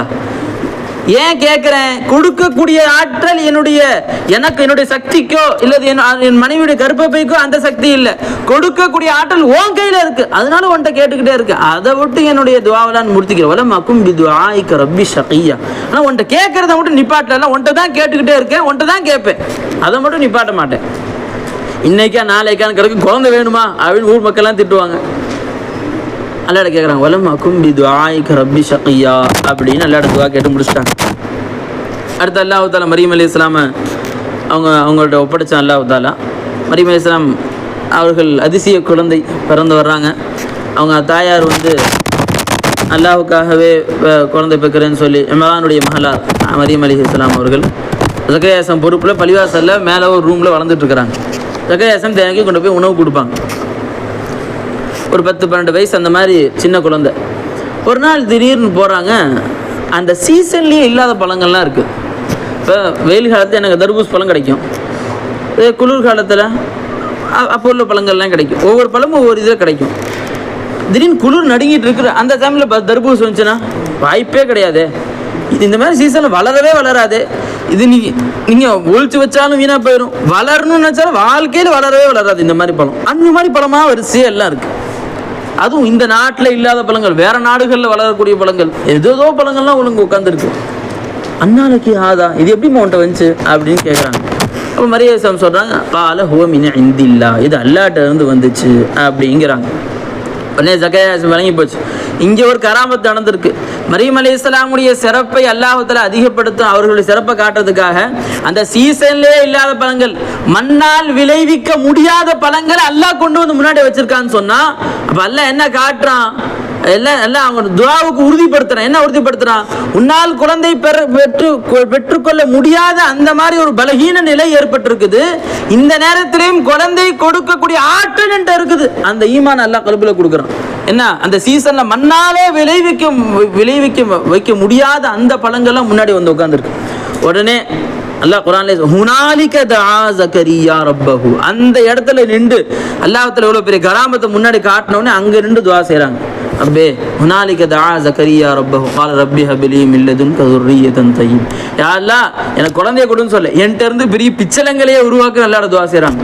ஏன் கேட்குறேன், கொடுக்கக்கூடிய ஆற்றல் என்னுடைய சக்திக்கோ இல்லது என் மனைவியுடைய கர்ப்பப்பைக்கோ அந்த சக்தி இல்லை. கொடுக்கக்கூடிய ஆற்றல் உன் கையில் இருக்கு, அதனால உன்கிட்ட கேட்டுக்கிட்டே இருக்கு. அதை விட்டு என்னுடைய துவாவலான்னு முடித்துக்கிறேன். வலம் அகும் பிதுஆஇக ரப்பி ஷகியா. ஆனால் உன்கிட்ட கேட்கறத மட்டும் நிப்பாட்டல, உன்கிட்ட தான் கேட்டுக்கிட்டே இருக்கேன், உன்கிட்ட தான் கேட்பேன், அதை மட்டும் நிப்பாட்ட மாட்டேன். இன்னைக்கா நாளைக்கான்னு கிடக்கு, குழந்தை வேணுமா அப்படின்னு ஊர் மக்கள்லாம் திட்டுவாங்க. அல்லாஹ்ட்ட கேட்குறாங்க, வலம் அகும் பிதுஆஇக ரப்பி ஷகியா அப்படின்னு அல்லாஹ்ட்ட துவா கேட்டு முடிச்சிட்டாங்க. அடுத்து அல்லாஹ் தஆலா மரியம் அலைஹிஸ்ஸலாமை அவங்கள்ட்ட ஒப்படைச்சான். அல்லாஹ் தஆலா மரியம் அலைஹிஸ்ஸலாம் அவர்கள் அதிசய குழந்தை பிறந்து வர்றாங்க. அவங்க தாயார் வந்து அல்லாஹுக்காகவே குழந்தை பெக்கிறேன்னு சொல்லி இம்ரானுடைய மகளார் மரியம் அலைஹிஸ்ஸலாம் அவர்கள் ஜக்கரியா பொறுப்பில் பள்ளிவாசலில் மேலே ஒரு ரூமில் வளர்ந்துட்டு இருக்கிறாங்க. ஜக்கரியா தேங்கி கொண்டு போய் உணவு கொடுப்பாங்க. ஒரு 10-12 வயசு அந்த மாதிரி சின்ன குழந்தை. ஒரு நாள் திடீர்னு போகிறாங்க, அந்த சீசன்லேயே இல்லாத பழங்கள்லாம் இருக்குது. இப்போ வெயில் காலத்தில் எனக்கு தர்பூஸ் பழம் கிடைக்கும், குளிர் காலத்தில் அப்போ உள்ள பழங்கள்லாம் கிடைக்கும். ஒவ்வொரு பழமும் ஒவ்வொரு இதில் கிடைக்கும். திடீர்னு குளிர் நடுங்கிட்டு இருக்கிற அந்த டைமில் தர்பூஸ் வந்துச்சுன்னா வாய்ப்பே கிடையாது. இது இந்த மாதிரி சீசனில் வளரவே வளராது. இது நீங்கள் ஒழிச்சு வச்சாலும் வீணாக போயிடும், வளரணும்னு நினச்சாலும் வாழ்க்கையில் வளரவே வளராது. இந்த மாதிரி பழம், அந்த மாதிரி பழமாக வரிசையாக எல்லாம் இருக்குது. அதுவும் இந்த நாட்டில் இல்லாத பழங்கள், வேறு நாடுகளில் வளரக்கூடிய பழங்கள், ஏதோ பழங்கள்லாம் ஒழுங்கு உட்காந்துருக்கு. அன்னாலைக்கு ஆதா, இது எப்படி உன்கிட்ட வந்துச்சு அப்படின்னு கேட்குறாங்க. அப்போ மரியம் சொல்கிறாங்க, கால ஹுவ மின் இந்தில்லா, இது அல்லாஹ்ட்ட இருந்து வந்துச்சு அப்படிங்கிறாங்க. உடனே ஜக்கரியா விளங்கி போச்சு, இங்கே ஒரு கராமத்து நடந்திருக்கு. மரியம் அலைஹிஸ்ஸலாமுடைய சிறப்பை அல்லாஹ் தஆலா அதிகப்படுத்தும், அவர்களுடைய சிறப்பை காட்டுறதுக்காக அந்த சீசன்லேயே இல்லாத பழங்கள், மண்ணால் விளைவிக்க முடியாத பழங்களை அல்லாஹ் கொண்டு வந்து முன்னாடி வச்சிருக்கான்னு சொன்னா, அப்ப அல்லாஹ் என்ன காட்டுறான்? எல்லாம் அவங்க துஆவுக்கு உறுதிப்படுத்துறான். என்ன உறுதிப்படுத்துறான்? உன்னால் குழந்தை பெற்றுக்கொள்ள முடியாத அந்த மாதிரி ஒரு பலகீன நிலை ஏற்பட்டிருக்குது, இந்த நேரத்திலையும் குழந்தை கொடுக்கக்கூடிய ஆற்றல் இருக்குது. அந்த ஈமான் அல்லாஹ் கல்புல கொடுக்குறான். என்ன, அந்த சீசன்ல மண்ணாலே வைக்க முடியாத அந்த பழங்கள்லாம் முன்னாடி வந்து உட்கார்ந்துருக்கு. உடனே அல்லாஹ் குர்ஆன்ல ஹுனாலிக தஆ ஜக்கரியா ரப்பஹு, அந்த இடத்துல நின்று அல்லாஹ் தஆலா எவ்வளவு பெரிய கராமத்தை முன்னாடி காட்டினோடனே அங்க நின்று துஆ செய்றாங்க. ரப்பே ஹுனாலிக தஆ ஜக்கரியா ரப்பஹு قال ரப்பி ஹப்லி மின் லதுன்க ذُرِّيَّةً طَيِّبَةً. யா அல்லாஹ் எனக்கு குழந்தைய கொடுன்னு சொல்ல, என்கிட்ட இருந்து பெரிய பிச்சலங்களையே உருவாக்க அல்லாஹ் துஆ செய்றாங்க.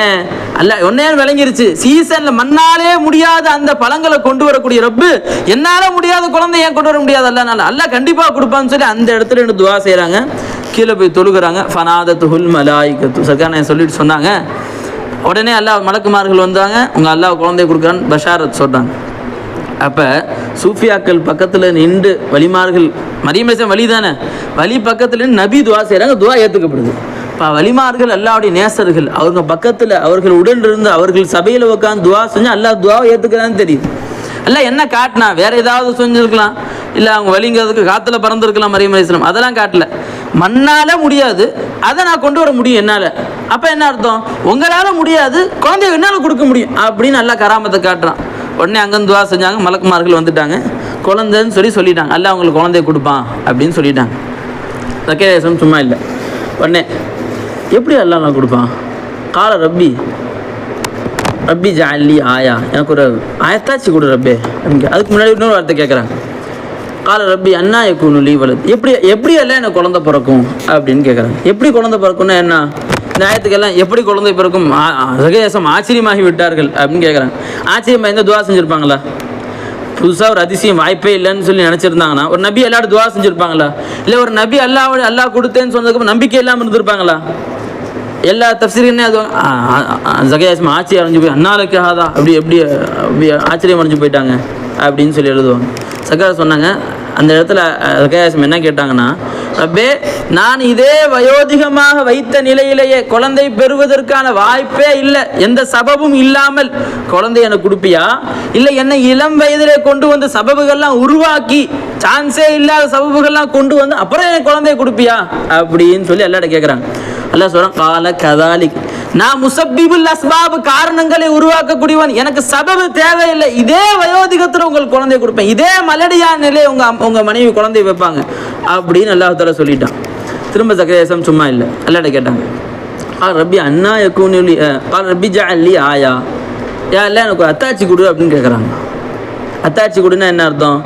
ஏன் அல்லாஹ் ஒன்னே விளங்கிருச்சு, சீசன்ல மண்ணாலே முடியாத அந்த பழங்களை கொண்டு வரக்கூடிய ரப்பு என்னால முடியாத குழந்தை ஏன் கொண்டு வர முடியாது அல்லாஹ் கண்டிப்பா கொடுப்பான்னு சொல்லி அந்த இடத்துல இருந்து துஆ செய்றாங்க. கீழே போய் தொழுகிறாங்க. ஃபனாதத்துஹுல் மலாயிகத்து, சர்க்கான சொல்லிட்டு சொன்னாங்க. உடனே அல்லாஹ் மலக்குமார்கள் வந்தாங்க, உங்க அல்லாஹ் குழந்தை கொடுக்குறான்னு பஷாரத் சொல்றாங்க. அப்போ சூஃபியாக்கள் பக்கத்தில் நின்று வலிமார்கள், மரியம் அலைஹிஸ்ஸலாம் வலி தானே, வலி பக்கத்தில் நபி துவா செய்கிறாங்க, துவா ஏற்றுக்கப்படுது. இப்போ வலிமார்கள் அல்லாஹ்வுடைய நேசர்கள், அவங்க பக்கத்தில் அவர்கள் உடன் இருந்து அவர்கள் சபையில் உட்காந்து துவா செஞ்சால் அல்லாஹ் துவாவை ஏற்றுக்கிறான்னு தெரியுது. அல்லாஹ் என்ன காட்டினா? வேற ஏதாவது செஞ்சுருக்கலாம், இல்லை அவங்க வலிங்கிறதுக்கு காற்றுல பறந்துருக்கலாம் மரியம் அலைஹிஸ்ஸலாம், அதெல்லாம் காட்டல. மண்ணால முடியாது, அதை நான் கொண்டு வர முடியும் என்னால். அப்போ என்ன அர்த்தம்? உங்களால் முடியாது, குழந்தைய என்னால் கொடுக்க முடியும் அப்படின்னு அல்லாஹ் கராமத்தை காட்டுறான். உடனே அங்கேருந்து துவா செஞ்சாங்க, மலக்குமார்கள் வந்துட்டாங்க, குழந்தைன்னு சொல்லிட்டாங்க. அல்லாஹ் அவங்களுக்கு குழந்தைய கொடுப்பான் அப்படின்னு சொல்லிட்டாங்க. சக்கரேசம் சும்மா இல்லை. உடனே எப்படி அல்லாஹ் நான் கொடுப்பான்? கால ரப்பி ரப்பி ஜஅல்லி ஆயா, எனக்கு ஒரு ஆயத்தாச்சி கொடு ரப்பே. அதுக்கு முன்னாடி இன்னொரு வார்த்தை கேட்குறாங்க. கால ரப்பி அண்ணா யக்கூனு லீ வலத், எப்படி எல்லாம் எனக்கு குழந்தை பிறக்கும் அப்படின்னு கேட்குறாங்க. எப்படி குழந்தை பிறக்கும்னா என்ன? இந்த ஆயத்துக்கெல்லாம் எப்படி குழந்தை பிறக்கும்? சகேசம் ஆச்சரியமாகி விட்டார்கள் அப்படின்னு கேட்குறாங்க. ஆச்சரியமாக இருந்தால் துவா செஞ்சுருப்பாங்களா? புதுசாக ஒரு அதிசயம் வாய்ப்பே இல்லைன்னு சொல்லி நினச்சிருந்தாங்கன்னா ஒரு நபி எல்லாரும் துவா செஞ்சுருப்பாங்களா? இல்லை ஒரு நபி அல்லாஹ் கொடுத்தேன்னு சொன்னதுக்கு நம்பிக்கை இல்லாமல் இருந்திருப்பாங்களா? எல்லா தஃப்சீரின்னே அது ஜகேசம் ஆச்சரியம் அடைஞ்சு போய் அண்ணாலுக்கு ஆதா அப்படி ஆச்சரியம் அடைஞ்சு போயிட்டாங்க அப்படின்னு சொல்லி எழுதுவாங்க. சக்கரை சொன்னாங்க, அந்த இடத்துல ஜகேசம் என்ன கேட்டாங்கன்னா, ரப்பே நான் இதே வயோதிகமாக வைத்த நிலையிலேயே குழந்தை பெறுவதற்கான வாய்ப்பே இல்லை, எந்த சபபும் இல்லாமல் குழந்தை எனக்கு கொடுப்பியா? இல்லை என்னை இளம் வயதிலே கொண்டு வந்து சபபுகள்லாம் உருவாக்கி சான்ஸே இல்லாத சபபுகள்லாம் கொண்டு வந்து அப்புறம் எனக்கு குழந்தைய கொடுப்பியா அப்படின்னு சொல்லி எல்லாட்ட கேட்குறாங்க. அல்லாஹ் சொல்றான், கால கதாலிக், நான் முசப்பிபுல் அஸ்பாப், காரணங்களை உருவாக்கக்கூடியவன், எனக்கு சபபு தேவையில்லை, இதே வயோதிகத்தில் உங்களுக்கு குழந்தைய கொடுப்பேன், இதே மலடியான நிலையை உங்க மனைவி குழந்தைய வைப்பாங்க அப்படின்னு அல்லாஹ் தஆலா சொல்லிட்டான். திரும்ப சக்கரேசம் சும்மா இல்லை, அல்லாஹ்ட்ட கேட்டாங்க, ரப்பி அண்ணா யக்கூனு லீ ரப்பி ஜஅல்லி ஆயா, யா அல்லாஹ் எனக்கு அத்தாச்சி கொடு அப்படின்னு கேட்குறாங்க. அத்தாச்சி கொடுன்னா என்ன அர்த்தம்?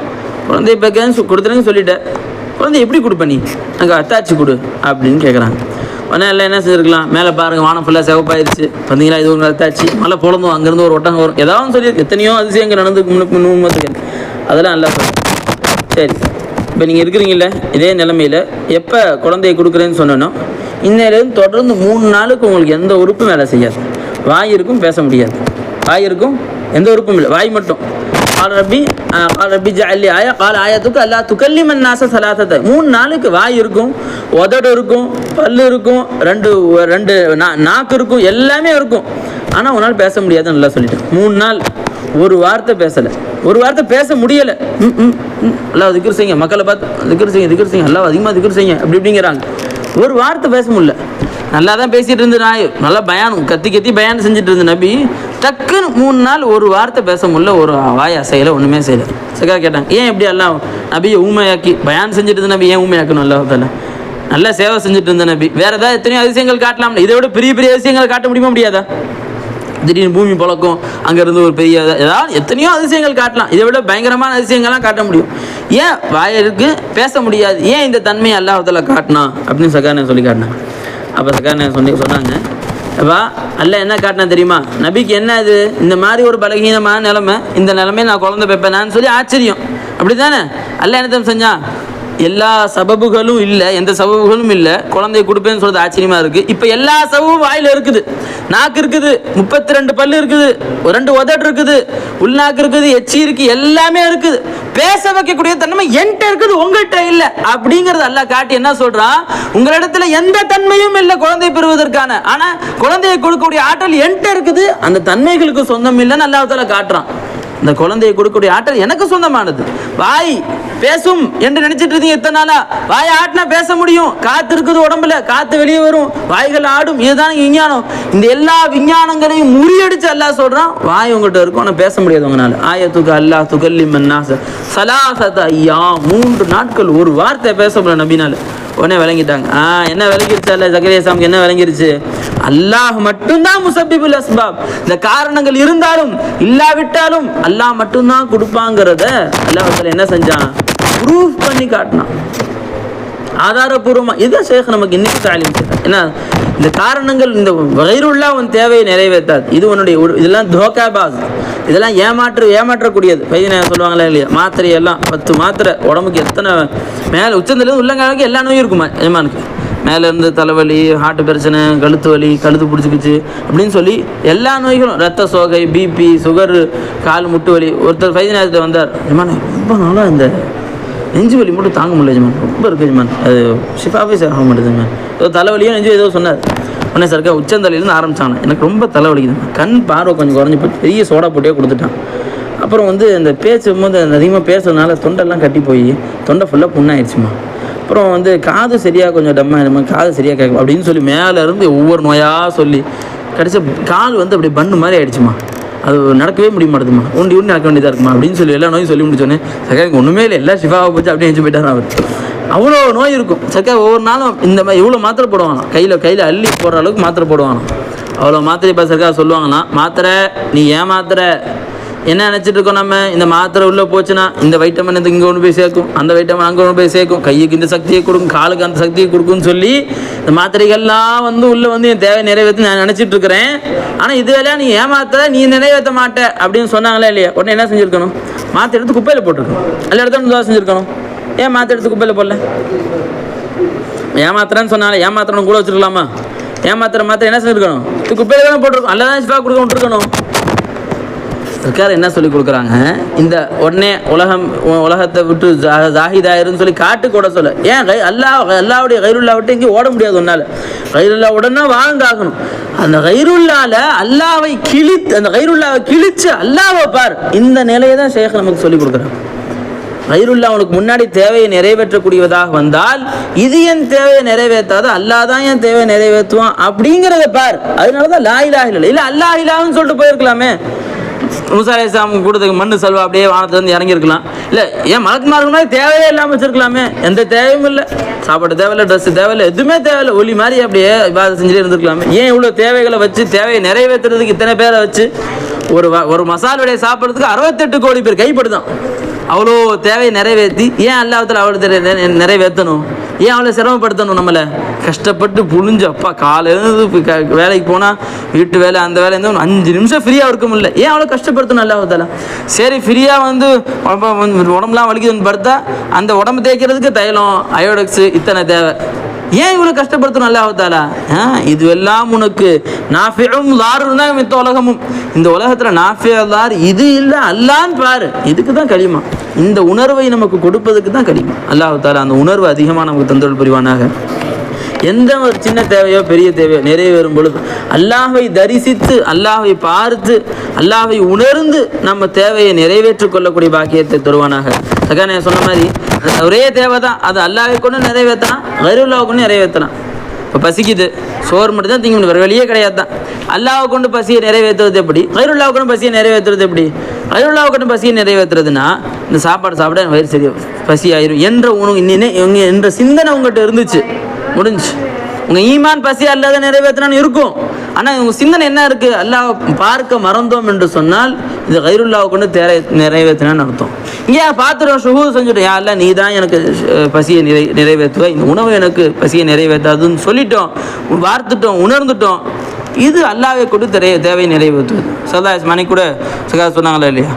குழந்தைய பேக்கன்னு கொடுத்துருங்க சொல்லிட்டேன், குழந்தை எப்படி கொடுப்ப நீ? எனக்கு அத்தாச்சி கொடு அப்படின்னு கேட்குறாங்க. உடனே எல்லாம் என்ன செஞ்சுருக்கலாம்? மேலே பாருங்கள், வானம் ஃபுல்லாக சிவப்பாயிருச்சு, பார்த்தீங்களா, இது ஒரு அத்தாச்சி, மழை பொழந்தோம், அங்கேருந்து ஒரு ஒட்டகம் வரும், ஏதாவது சொல்லி எத்தனையோ அதிசயங்கள் நடந்துக்கு முன்னுக்கு அதெல்லாம் நல்லா சொல்லுங்கள். சரி, இப்போ நீங்கள் இருக்கிறீங்கள இதே நிலைமையில் எப்போ குழந்தைய கொடுக்குறேன்னு சொன்னோன்னா, இன்னையிலேருந்து தொடர்ந்து 3 நாளுக்கு உங்களுக்கு எந்த உறுப்பும் வேலை செய்யாது. வாய் இருக்கும், பேச முடியாது. வாய் இருக்கும், எந்த உறுப்பும் இல்லை, வாய் மட்டும். கால ரப்பி ஜஅல்லி ஆயா, கால ஆயத்துக்கு அல்லா துகல்லிமன் நாஸ ஸலாஸத, 3 நாளுக்கு வாய் இருக்கும், உதடு இருக்கும், பல்லு இருக்கும், ரெண்டு நாக்கு இருக்கும், எல்லாமே இருக்கும். ஆனால் உன்னால் பேச முடியாதுன்னு நல்லா சொல்லிட்டேன். 3 நாள் ஒரு வார்த்தை பேசலை, ஒரு வார்த்தை பேச முடியலை. அல்லாஹ் திக்ர் செய்யுங்க, மக்களை பார்த்து திக்ர் செய்யுங்க, அல்லாஹ் அதிகமாக திக்ர் செய்யுங்க அப்படிங்கிறாங்க. ஒரு வார்த்தை பேச முடியல. நல்லா தான் பேசிகிட்டு இருந்த நாய், நல்லா பயானம் கத்தி பயானம் செஞ்சுட்டு இருந்த நபி டக்குன்னு 3 நாள் ஒரு வார்த்தை பேச முடியல, ஒரு வாய் அசையலை, ஒன்றுமே செய்யலை. சக்கா கேட்டாங்க, ஏன் எப்படி எல்லாம் நபியை ஊமையாக்கி பயான் செஞ்சுட்டு இருந்த நபி ஏன் ஊமையாக்கணும்? அல்லாஹ் நல்லா சேவை செஞ்சுட்டு இருந்த நபி வேறு ஏதாவது எத்தனையோ அதிசயங்கள் காட்டலாம்ல, இதை விட பெரிய அதிசயங்கள் காட்ட முடியாதா? திடீர்னு பூமி பழக்கம், அங்கேருந்து ஒரு பெரிய ஏதாவது எத்தனையோ அதிசயங்கள் காட்டலாம், இதை விட பயங்கரமான அதிசயங்கள்லாம் காட்ட முடியும். ஏன் வாயிற்கு பேச முடியாது? ஏன் இந்த தன்மையை அல்லாஹ் தஆலா காட்டினா அப்படின்னு சக்கான சொல்லி காட்டினாங்க. அப்போ சக்கான சொன்னாங்க, அப்பா அல்லாஹ் என்ன காட்டினா தெரியுமா? நபிக்கு என்ன இது இந்த மாதிரி ஒரு பலகீனமான நிலைமை, இந்த நிலைமையை நான் குழந்தை பெப்பேனான்னு சொல்லி ஆச்சரியம், அப்படி தானே? அல்லாஹ் என்ன செஞ்சான்? எல்லா சபபுகளும் இல்லை, எந்த சபபுகளும் இல்லை, குழந்தைய கொடுப்பேன்னு சொல்றது ஆச்சரியமா இருக்கு. இப்போ எல்லா சபபும் வாயில் இருக்குது. நாக்கு இருக்குது, 32 பல்லு இருக்குது, 2 உதடு இருக்குது, உள்நாக்கு இருக்குது, எச்சி இருக்கு, எல்லாமே இருக்குது. பேச வைக்கக்கூடிய தன்மை என்கிட்ட இருக்குது, உங்கள்கிட்ட இல்லை அப்படிங்கிறது அல்லாஹ் காட்டி என்ன சொல்றான், உங்களிடத்துல எந்த தன்மையும் இல்லை குழந்தை பெறுவதற்கான, ஆனா குழந்தையை கொடுக்கக்கூடிய ஆற்றல் என்கிட்ட இருக்குது, அந்த தன்மைகளுக்கு சொந்தம் இல்லைன்னு அல்லாஹ் தஆலா காட்டுறான். இந்த குழந்தையை கொடுக்கக்கூடிய ஆற்றல் எனக்கு சொந்தமானது. வாய் பேசும் என்று நினைச்சிட்டு இருந்தீங்க எத்தனை நாளா? வாய் ஆட்டினா பேச முடியும், காத்து இருக்குது உடம்புல, காத்து வெளியே வரும், வாய்கள் ஆடும், இதுதான் விஞ்ஞானம். இந்த எல்லா விஞ்ஞானங்களையும் முறியடிச்சு அல்லாஹ் சொல்றான், வாய் உங்கள்கிட்ட இருக்கும் ஆனால் பேச முடியாது உங்களால். ஆயத்துக்கு அல்லாஹ் துகல்லிமன் நாஸ ஸலாஸத அய்யாம், 3 நாட்கள் ஒரு வார்த்தை பேச முடியல நபினால. உடனே விளங்கிட்டாங்க. என்ன விளங்கிருச்சு? அல்ல ஜக்கரியா சாமிக்கு என்ன விளங்கிருச்சு? அல்லாஹ் மட்டும்தான் முசப்பிபுல் அஸ்பாப். இந்த காரணங்கள் இருந்தாலும் இல்லாவிட்டாலும் அல்லாஹ் மட்டும்தான் கொடுப்பாங்கிறத அல்லாஹ் என்ன செஞ்சான்? ப்ரூஃப் பண்ணி காட்டினான் ஆதாரபூர்வமா. இதுதான் ஷேக் நமக்கு இன்னைக்கு தாலீம் செய்யறான். ஏன்னா இந்த காரணங்கள், இந்த கைருல்லா உன் தேவையை நிறைவேற்றாது. இது உன்னுடைய இதெல்லாம் தோக்காபாஸ், இதெல்லாம் ஏமாற்றக்கூடியது. பையன் சொல்லுவாங்களா இல்லையா, மாத்திரையெல்லாம் 10 மாத்திரை உடம்புக்கு எத்தனை மேலே உச்சந்திலேருந்து உள்ளங்காலுக்கு எல்லா நோயும் இருக்குமா ஏமானுக்கு. மேலேருந்து தலைவலி, ஹார்ட் பிரச்சனை, கழுத்து வலி, கழுத்து பிடிச்சிக்கிச்சு அப்படின்னு சொல்லி எல்லா நோய்களும், ரத்த சோகை, பிபி, சுகரு, கால் முட்டு வலி. ஒருத்தர் பையன் வந்தார், ஏமான் ரொம்ப நாளாக இந்த நெஞ்சு வலி மட்டும் தாங்க முடியல ஜமான், ரொம்ப இருக்குது ஜமான், அது ஷிஃபாவே சேர மாட்டேது ஜமான். ஏதோ தலைவலியோ நெஞ்சு ஏதோ சொன்னார். உடனே சர்க்கா உச்சந்தலையிலேருந்து ஆரம்பிச்சாங்க, எனக்கு ரொம்ப தலைவலிக்குது, கண் பார்வை கொஞ்சம் குறைஞ்சி போய் பெரிய சோடா போட்டியே கொடுத்துட்டான். அப்புறம் இந்த பேசும்போது அதிகமாக பேசுறதுனால தொண்டெல்லாம் கட்டி போய் தொண்டை ஃபுல்லாக புண்ணாயிடுச்சுமா. அப்புறம் காது சரியாக கொஞ்சம் டம்மா, காது சரியாக கேட்கும் அப்படின்னு சொல்லி மேலேருந்து ஒவ்வொரு நோயாக சொல்லி கடைசி கால் அப்படி பண்ணு மாதிரி ஆயிடுச்சுமா. அது நடக்கவே முடிய மாட்டேதுமா, உண்டி நடக்க வேண்டியதாக இருக்குமா அப்படின்னு சொல்லி எல்லா நோயும் சொல்லி முடிச்சோன்னே சக்கா எனக்கு ஒன்றுமே இல்லை, எல்லாம் ஷிஃபாவை போச்சு அப்படின்னு நினச்சி போயிட்டார் அவர். அவ்வளோ நோய் இருக்கும் சக்கா. ஒவ்வொரு நாளும் இந்த மாதிரி இவ்வளோ மாத்திரை போடுவாங்க, கையில் அள்ளி போடுற அளவுக்கு மாத்திரை போடுவாங்க. அவ்வளோ மாத்திரை இப்போ சக்கா சொல்லுவாங்கன்னா, மாத்திரை நீ ஏன் மாத்திரை என்ன நினச்சிட்டு இருக்கோம் நம்ம, இந்த மாத்திரை உள்ளே போச்சுன்னா இந்த வைட்டமின் இங்கே கொண்டு போய் சேர்க்கும், அந்த வைட்டமின் அங்கே கொண்டு போய் சேர்க்கும், கையுக்கு இந்த சக்தியை கொடுக்கும், காலுக்கு அந்த சக்தியை கொடுக்கும்னு சொல்லி இந்த மாத்திரைகள்லாம் உள்ளே என் தேவை நிறைவேற்ற நான் நினச்சிட்டு இருக்கிறேன். ஆனால் இதுவெல்லாம் நீ ஏமாத்த, நீ நிறைவேற்ற மாட்ட அப்படின்னு சொன்னாங்களே இல்லையா? உடனே என்ன செஞ்சுருக்கணும்? மாத்திரை எடுத்து குப்பையில் போட்டிருக்கணும், எல்லா இடத்துல தான் செஞ்சுருக்கணும். ஏன் மாத்திரை எடுத்து குப்பையில் போடல? ஏமாத்திரன்னு சொன்னாலே ஏமாத்திரன்னு கூட வச்சுருக்கலாமா? ஏமாத்திரை என்ன செஞ்சுருக்கணும்? இது குப்பையில் தானே போட்டிருக்கோம், அல்ல தான் ஷிஃபா கொடுக்க விட்டுருக்கணும். சர்க்கார் என்ன சொல்லி கொடுக்குறாங்க, இந்த உடனே உலகத்தை விட்டு ஜாஹிதாயிருன்னு சொல்லி காட்டு கூட சொல்ல. ஏன் அல்லாவுடைய கைருல்லா விட்டு எங்கேயும் ஓட முடியாது ஒன்னால. கைருல்லா உடனே வாழ்ந்தாகணும். அந்த கைருல்லால அல்லாவை அந்த கைருல்லாவை கிழிச்சு அல்லாவை பார், இந்த நிலையை தான் ஷேக் நமக்கு சொல்லி கொடுக்குறாங்க. கைருல்லா அவனுக்கு முன்னாடி தேவையை நிறைவேற்றக்கூடியதாக வந்தால் இது என் தேவையை நிறைவேற்றாத, அல்லாஹ் தான் என் தேவையை நிறைவேற்றுவான் அப்படிங்கிறத பார். அதனாலதான் லா இலாஹ இல்லல்லாஹ் இல்ல அல்லாஹ் இலாஹ்னு சொல்லிட்டு போயிருக்கலாமே. மூசா அலைஹிஸ்ஸலாம் கூடத்துக்கு மண்ணு செல்வா அப்படியே வானத்துலேருந்து இறங்கியிருக்கலாம். இல்லை ஏன் மலக்குமாருக்கு மாதிரி தேவையே இல்லாமல் வச்சிருக்கலாமே? எந்த தேவையும் இல்லை, சாப்பாடு தேவையில்லை, ட்ரெஸ்ஸு தேவையில்லை, எதுவுமே தேவையில்லை, ஒலி மாதிரி அப்படியே இபாதத் செஞ்சுட்டே இருந்திருக்கலாமே. ஏன் இவ்வளோ தேவைகளை வச்சு, தேவையை நிறைவேற்றுறதுக்கு இத்தனை பேரை வச்சு ஒரு மசால் வடையை சாப்பிட்றதுக்கு 68 கோடி பேர் கைப்படுதான். அவ்வளோ தேவையை நிறைவேற்றி ஏன் அல்லாஹ்வுத்தாலா அவ்வளோ நிறைவேற்றணும்? ஏன் அவ்வளோ சிரமப்படுத்தணும்? நம்மளை கஷ்டப்பட்டு புழிஞ்சு அப்பா காலையிலேருந்து வேலைக்கு போனால் வீட்டு வேலை அந்த வேலை இருந்தால் 5 நிமிஷம் ஃப்ரீயாக இருக்க முடியல. ஏன் அவ்வளோ கஷ்டப்படுத்தணும் அல்லாஹ்வுத்தாலா? சரி ஃப்ரீயாக உடம்புலாம் வலிக்குதுன்னு படுத்தா அந்த உடம்பு தேய்க்கிறதுக்கு தைலம், அயோடெக்ஸு இத்தனை தேவை. ஏன் இவ்வளோ கஷ்டப்படுத்தணும் அல்லாஹ்வுத்தாலா? இதுவெல்லாம் உனக்கு நாஃபியும் லாரும் தான் மித்த உலகமும். இந்த உலகத்தில் நாஃபியா லார் இது இல்லை அல்லான்னு பாரு. இதுக்கு தான் களிமா, இந்த உணர்வை நமக்கு கொடுப்பதுக்கு தான் களிமா. அல்லாஹ்வுத்தாலா அந்த உணர்வு அதிகமாக நமக்கு தந்தருள் புரிவானாக. எந்த ஒரு சின்ன தேவையோ பெரிய தேவையோ நிறைவேறும் பொழுது அல்லாஹ்வை தரிசித்து, அல்லாஹ்வை பார்த்து, அல்லாஹ்வை உணர்ந்து நம்ம தேவையை நிறைவேற்றிக் கொள்ளக்கூடிய பாக்கியத்தை தருவானாக. அதுக்காக நான் சொன்ன மாதிரி ஒரே தேவை தான், அது அல்லாஹ்வை கொண்டு நிறைவேற்றலாம், கைருல்லாவை கொண்டு நிறைவேற்றலாம். இப்போ பசிக்குது, சோறு மட்டும் தான் திங்க முடியும், வேறு வழியே கிடையாது தான். அல்லாஹ்வை கொண்டு பசியை நிறைவேற்றுறது எப்படி? கைருல்லாவை கொண்டு பசியை நிறைவேற்றுறது எப்படி? கைருல்லாவை கொண்டு பசியை நிறைவேற்றுறதுன்னா இந்த சாப்பாடு சாப்பிட வயிறு சரியா பசி ஆயிரும் என்ற சிந்தனை உங்கள்கிட்ட இருந்துச்சு, முடிஞ்சு. உங்கள் ஈமான் பசி அல்லாத நிறைவேற்றினான்னு இருக்கும். ஆனால் உங்கள் சிந்தனை என்ன இருக்குது? அல்லாஹ் பார்க்க மறந்தோம் என்று சொன்னால் இது கைருல்லாவை கொண்டு நிறைவேற்றினான்னு அர்த்தம். இங்கே பார்த்துட்டோம், ஷுஹூத் செஞ்சுட்டோம், யா அல்லாஹ் நீ தான் எனக்கு பசியை நிறைவேற்றுவ, இந்த உணவு எனக்கு பசியை நிறைவேற்றாதுன்னு சொல்லிட்டோம், வார்த்துட்டோம், உணர்ந்துட்டோம். இது அல்லாஹ்வை கொண்டு தேவையை நிறைவேற்றுவது. சல்லாஹ் மணி கூட சகா சொன்னாங்களா இல்லையா?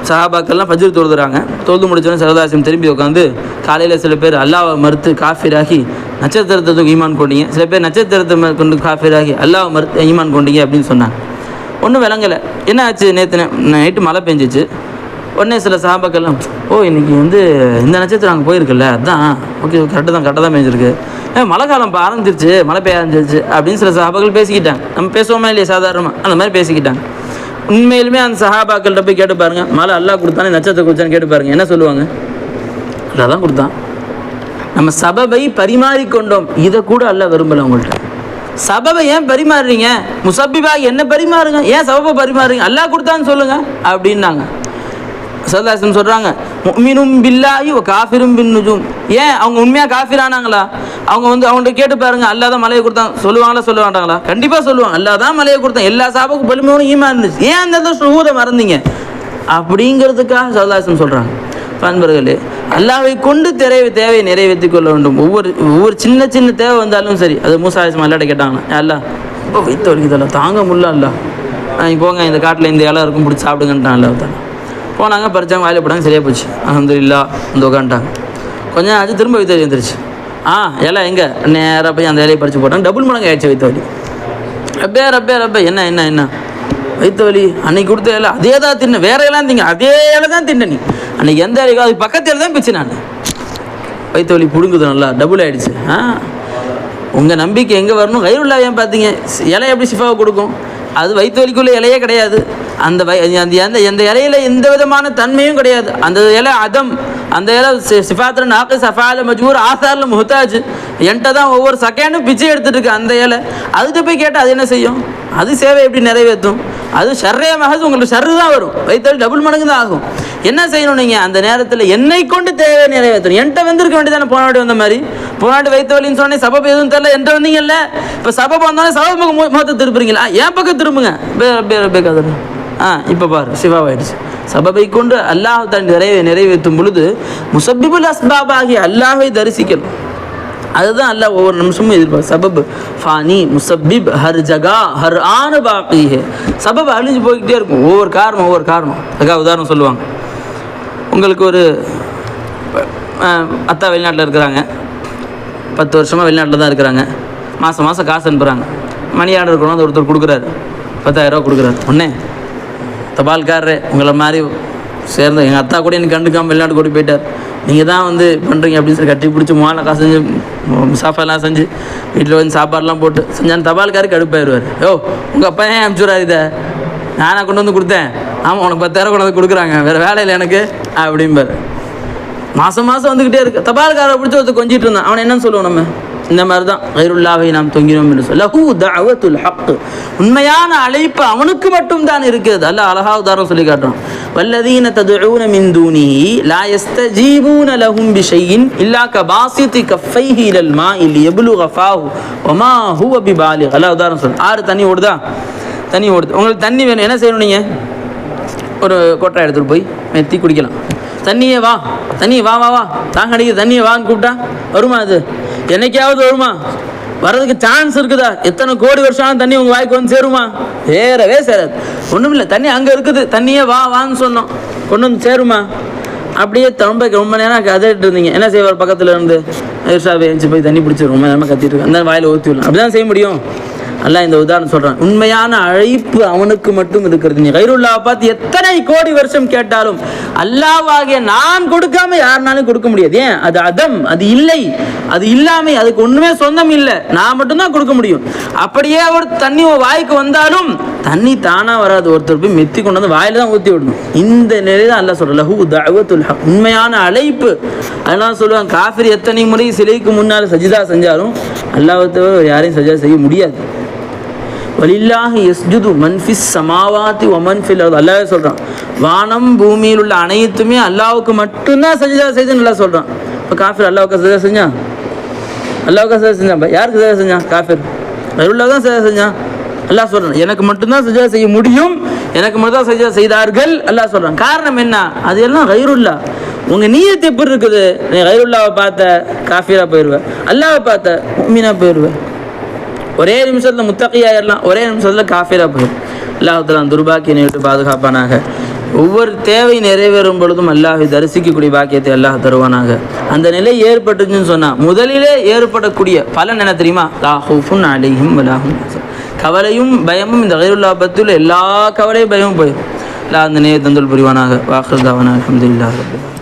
சஹாபாக்கள்லாம் ஃபஜ்ர் தொழுதுறாங்க. தொழுது முடிச்சோன்னே சரதாசியம் திரும்பி உட்காந்து காலையில் சில பேர் அல்லாவை மறுத்து காஃபிராகி நட்சத்திரத்துக்கு ஈமான் கொண்டீங்க, சில பேர் நட்சத்திரத்தை கொண்டு காஃபிராகி அல்லாவை மறுத்து ஈமான் கொண்டீங்க அப்படின்னு சொன்னாங்க. ஒன்றும் விளங்கலை. என்ன ஆச்சு, நேற்று நைட்டு மழை பெஞ்சிச்சு. உடனே சில சஹாபாக்கள்லாம் இன்னைக்கு இந்த நட்சத்திரம் அங்கே போயிருக்குல்ல, அதுதான் ஓகே கரெக்டாக தான் பெஞ்சிருக்கு, மழை காலம் இப்போ ஆரம்பிச்சிருச்சு, மழை பெய்ய ஆரம்பிச்சிருச்சு அப்படின்னு சில சஹாபாக்கள் பேசிக்கிட்டாங்க. நம்ம பேசுவோமா இல்லையா சாதாரணமாக, அந்த மாதிரி பேசிக்கிட்டாங்க. உண்மையிலுமே அந்த சஹாபாக்கள்கிட்ட போய் கேட்டு பாருங்கள், மழை அல்லாஹ் கொடுத்தானே நட்சத்திரம் கொடுத்தான்னு கேட்டு பாருங்கள், என்ன சொல்லுவாங்க? அல்லாஹ் தான் கொடுத்தான். நம்ம சபபை பரிமாறிக்கொண்டோம், இதை கூட அல்லாஹ் விரும்பலை. உங்கள்கிட்ட சபபை ஏன் பரிமாறுறீங்க? முசப்பிபா என்ன பரிமாறுங்க, ஏன் சபபை பரிமாறுறீங்க? அல்லாஹ் கொடுத்தான்னு சொல்லுங்கள் அப்படின்னாங்க. சல்லாஹம் சொல்கிறாங்க, முஃமினும் பில்லாஹி வ காஃபிரும் பின் நுஜூம். ஏன் அவங்க உண்மையாக காஃபிரானாங்களா? அவங்க அவங்கள்ட்ட கேட்டு பாருங்க, அல்லாஹ் தான் மலையை கொடுத்தான் சொல்லுவாங்களா சொல்ல மாட்டாங்களா? கண்டிப்பாக சொல்லுவாங்க, அல்லாஹ் தான் மலையை கொடுத்தான். எல்லா சாபாவுக்கும் பெருமையோடு ஈமான் இருந்துச்சு, ஏன் அந்த ஷுஹூதை மறந்தீங்க அப்படிங்கிறதுக்காக சல்லாஹம் சொல்கிறாங்க. பண்பர்களே, அல்லாஹ்வை கொண்டு தேவையை நிறைவேற்றிக் கொள்ள வேண்டும். ஒவ்வொரு சின்ன சின்ன தேவை வந்தாலும் சரி, அது மூசா அலைஹிஸ்ஸலாம் அல்லாஹ்ட்ட கேட்டாங்க, அல்லாஹ் ரொம்ப வைத்து வலிக்குதல்ல, தாங்க முடியல அல்லாஹ், போங்க இந்த காட்டில் இந்த இலை இருக்கும் பிடிச்சி சாப்பிடுங்கன்ட்டான். அல்லாஹ் தான் போனாங்க, பறிச்சாங்க, வாயில போட்டாங்க, சரியாக போச்சு. அல்ஹம்துலில்லாஹ் உட்காந்துட்டாங்க. கொஞ்சம் ஆச்சு, திரும்ப வைத்து வலி வந்துருச்சு. இலை எங்கே, நேராக போய் அந்த இலையை பறித்து போட்டாங்க, டபுள் மடங்கு ஆயிடுச்சு வைத்த வலி. ரப்பே என்ன வைத்த வலி அன்னைக்கு கொடுத்த இலை அதே தான் தின்ன, வேற இலைலாம் திங்க, அதே இலை தான் தின்ன. நீ அன்னைக்கு எந்த இலைக்கோ அது பக்கத்து இலை தான் பிச்சு. நான் வைத்த வலி பிடுங்குது, நல்லா டபுள் ஆகிடுச்சு. உங்கள் நம்பிக்கை எங்கே வரணும்? கைருல்லா ஏன் பார்த்தீங்க, இலை எப்படி சிஃபாவை கொடுக்கும்? அது வைத்த வலிக்குள்ள இலையே கிடையாது. அந்த எந்த இலையில எந்த விதமான தன்மையும் கிடையாது. அந்த இலை அதம், அந்த இலை சிஃபாத்துல நாக்கு சஃபால மஜ்பூர் ஆசாரில் முஹ்தாஜ், என்கிட்ட தான் ஒவ்வொரு செகண்டும் பிச்சை எடுத்துட்டு இருக்கு அந்த இலை. அதுக்கு போய் கேட்டால் அது என்ன செய்யும்? அது சேவை எப்படி நிறைவேற்றும்? அது ஷர்ரே மகது, உங்களுக்கு ஷர்ரு தான் வரும், வைத்தவழி டபுள் மடங்கு தான் ஆகும். என்ன செய்யணும்? நீங்கள் அந்த நேரத்தில் என்னை கொண்டு தேவை நிறைவேற்றணும். என்கிட்ட வந்திருக்க வேண்டியதானே, போனாடி வந்த மாதிரி. போனாடி வைத்த வழின்னு சொன்னேன், சபப் எதுவும் தெரியல, என்கிட்ட வந்தீங்கல்ல, இப்போ சபப் வந்தோடனே சபப் பக்கம் முகத்தை திருப்புறீங்களா? என் பக்கம் திரும்புங்க. இப்போ பாரு, சிவாவாயிடுச்சு. சபபை கொண்டு அல்லாஹ் தான் நிறைவேற்றும் பொழுது முசப்பிபுல் அஸ்பாபாகி அல்லாஹை தரிசிக்கணும். அதுதான் அல்லாஹ் ஒவ்வொரு நிமிஷமும் எதிர்பார்க்க. சபப் ஃபானி முசப்பிப் ஹர் ஜகா ஹர் ஆனு பாக்கி. சபப் அழிஞ்சு போய்கிட்டே இருக்கும், ஒவ்வொரு காரணம். அதுக்காக உதாரணம் சொல்லுவாங்க. உங்களுக்கு ஒரு அத்தா வெளிநாட்டில் இருக்கிறாங்க, 10 வருஷமாக வெளிநாட்டில் தான் இருக்கிறாங்க. மாதம் காசு அனுப்புகிறாங்க. மணி ஆர்டர் கொண்டு வந்து ஒருத்தர் கொடுக்குறாரு, 10,000 ரூபா கொடுக்குறாரு. உடனே தபால்காரரு உங்களை மாதிரி சேர்ந்த எங்கள் அத்தா கூட எனக்கு கண்டுக்காமல் வெளிநாட்டு கூட்டி போயிட்டார், நீங்கள் தான் பண்ணுறீங்க அப்படின்னு சொல்லி கட்டி பிடிச்சி மாலை காசு செஞ்சு சாப்பாடெல்லாம் செஞ்சு வீட்டில் சாப்பாடெல்லாம் போட்டு செஞ்சான். தபால்காரு கடுப்பாயிருவார். உங்கள் அப்பா ஏன் அனுப்பிச்சுறாரு, இதை நானாக கொண்டு வந்து கொடுத்தேன். ஆமாம், உனக்கு 10,000 கொண்டு வந்து கொடுக்குறாங்க, வேறு வேலை இல்லை எனக்கு அப்படிம்பார். மாதம் வந்துக்கிட்டே இருக்கு. தபால்காரை பிடிச்சி ஒருத்தர் கொஞ்சிட்டு இருந்தான். அவனை என்னன்னு சொல்லுவோம் நம்ம? இந்த மாதிரி தான் கைருல்லாவை நாம் தொங்கினோம் என்று சொல்ல. லஹு தஅவத்துல் ஹக், உண்மையான அழைப்பு அவனுக்கு மட்டும் தான் இருக்கிறது. அல்லாஹ் அழகா உதாரணம் சொல்லி காட்டுறான். வல்லதீன ததுஊன மின் தூனிஹி லா யஸ்தஜீபூன லஹும் பிஷைஇன் இல்லா கபாசிதி கஃபைஹி இலல் மாஇ லியப்லுக ஃபாஹு வமா ஹுவ பிபாலிக். அல்லாஹ் உதாரணம் சொல்றான். ஆறு தண்ணி ஓடுதா, உங்களுக்கு தண்ணி வேணும், என்ன செய்யணும்? நீங்கள் ஒரு கொட்டை எடுத்துகிட்டு போய் மெத்தி குடிக்கலாம். தண்ணியே வா தாங்க அடிக்க, தண்ணியை வான்னு கூப்பிட்டா வருமா? அது என்னைக்காவது வருமா? வர்றதுக்கு சான்ஸ் இருக்குதா? எத்தனை கோடி வருஷம் தண்ணி உங்கள் வாய்க்கு வந்து சேருமா? சேரவே சேராது. ஒன்றும் இல்லை, தண்ணி அங்கே இருக்குது, தண்ணியே வான்னு சொன்னோம், கொண்டு வந்து சேருமா? அப்படியே ரொம்ப நேரம் கதறிட்டு இருந்தீங்க, என்ன செய்வார்? பக்கத்தில் இருந்து ஐர்ஷாவை எழுந்து போய் தண்ணி பிடிச்சிடும், ரொம்ப நேரமாக கத்திட்டு இருக்கு, அந்த வாயில் ஊற்றி விடலாம். அப்படி தான் செய்ய முடியும். அல்லாஹ் இந்த உதாரணம் சொல்கிறான். உண்மையான அழைப்பு அவனுக்கு மட்டும் இருக்கிறது. நீ கைருல்லாவை பார்த்து எத்தனை கோடி வருஷம் கேட்டாலும் அல்லாஹ்வாகிய நான் கொடுக்காம யாருனாலும் கொடுக்க முடியாது. ஏன்? அது அதம், அது இல்லை, அது இல்லாமல் அதுக்கு ஒன்றுமே சொந்தம் இல்லை, நான் மட்டும்தான் கொடுக்க முடியும். அப்படியே ஒரு தண்ணி வாய்க்கு வந்தாலும் தண்ணி தானாக வராது, ஒருத்தர் போய் மெத்தி கொண்டு வந்து வாயில தான் ஊற்றி விடணும். இந்த நிலை தான் அல்லாஹ் சொல்கிறான். லஹு தஅவத்துல் ஹக், உண்மையான அழைப்பு. அதெல்லாம் சொல்லுவாங்க, காஃபிர் எத்தனை முறை சிலைக்கு முன்னால் சஜிதா செஞ்சாலும் அல்லாஹ்வை தவிர யாரையும் சஜிதா செய்ய முடியாது. வலில்லாஹி யஸ்ஜுது மன் ஃபிஸ் ஸமாவாதி வ மன் ஃபில் அர்த். அல்லாஹ் சொல்றான், வானம் பூமியில் உள்ள அனைத்துமே அல்லாஹ்வுக்கு மட்டும்தான் சஜிதா செய்துன்னு அல்லாஹ் சொல்றான். இப்போ காஃபிர் அல்லாஹ்வுக்கு சஜிதா செஞ்சான்? அல்லாஹ்வுக்கு சஜிதா செஞ்சான்? யாருக்கு சஜிதா செஞ்சான்? காஃபிர் கைருல்லாஹ் தான் சஜிதா செஞ்சான். அல்லாஹ் சொல்றான், எனக்கு மட்டும்தான் சஜிதா செய்ய முடியும், எனக்கு மட்டும் தான் சஜிதா செய்தார்கள் அல்லாஹ் சொல்றான். காரணம் என்ன? அது எல்லாம் கைருல்லாஹ். உங்கள் நீயத்து எப்படி இருக்குது? நீ கைருல்லாவை பார்த்த காஃபிரா போயிடுவேன், அல்லாஹ்வை பார்த்த முஃமினா போயிடுவேன். ஒரே நிமிஷத்தில் முத்தகையாயிடலாம், ஒரே நிமிஷத்தில் காஃபிரா போயிடும். அல்லாஹ் தஆலா துர்பாக்கியனை விட்டு பாதுகாப்பானாக. ஒவ்வொரு தேவை நிறைவேறும் பொழுதும் அல்லாஹை தரிசிக்கக்கூடிய பாக்கியத்தை அல்லாஹ் தருவானாக. அந்த நிலை ஏற்பட்டுச்சுன்னு சொன்னால் முதலிலே ஏற்படக்கூடிய பலன் என்ன தெரியுமா? லா ஹவுஃபுன் அலைஹிம் வலா ஹும் யஹ்சனூன். கவலையும் பயமும் இந்த கைருல்லாஹ் பத்தில் எல்லா கவலையும் பயமும் போயிடும். அந்த நிலையை தந்தல் புரிவானாக. வாஹிர் தாவானா அல்ஹம்துலில்லாஹி ரப்பில் ஆலமீன்.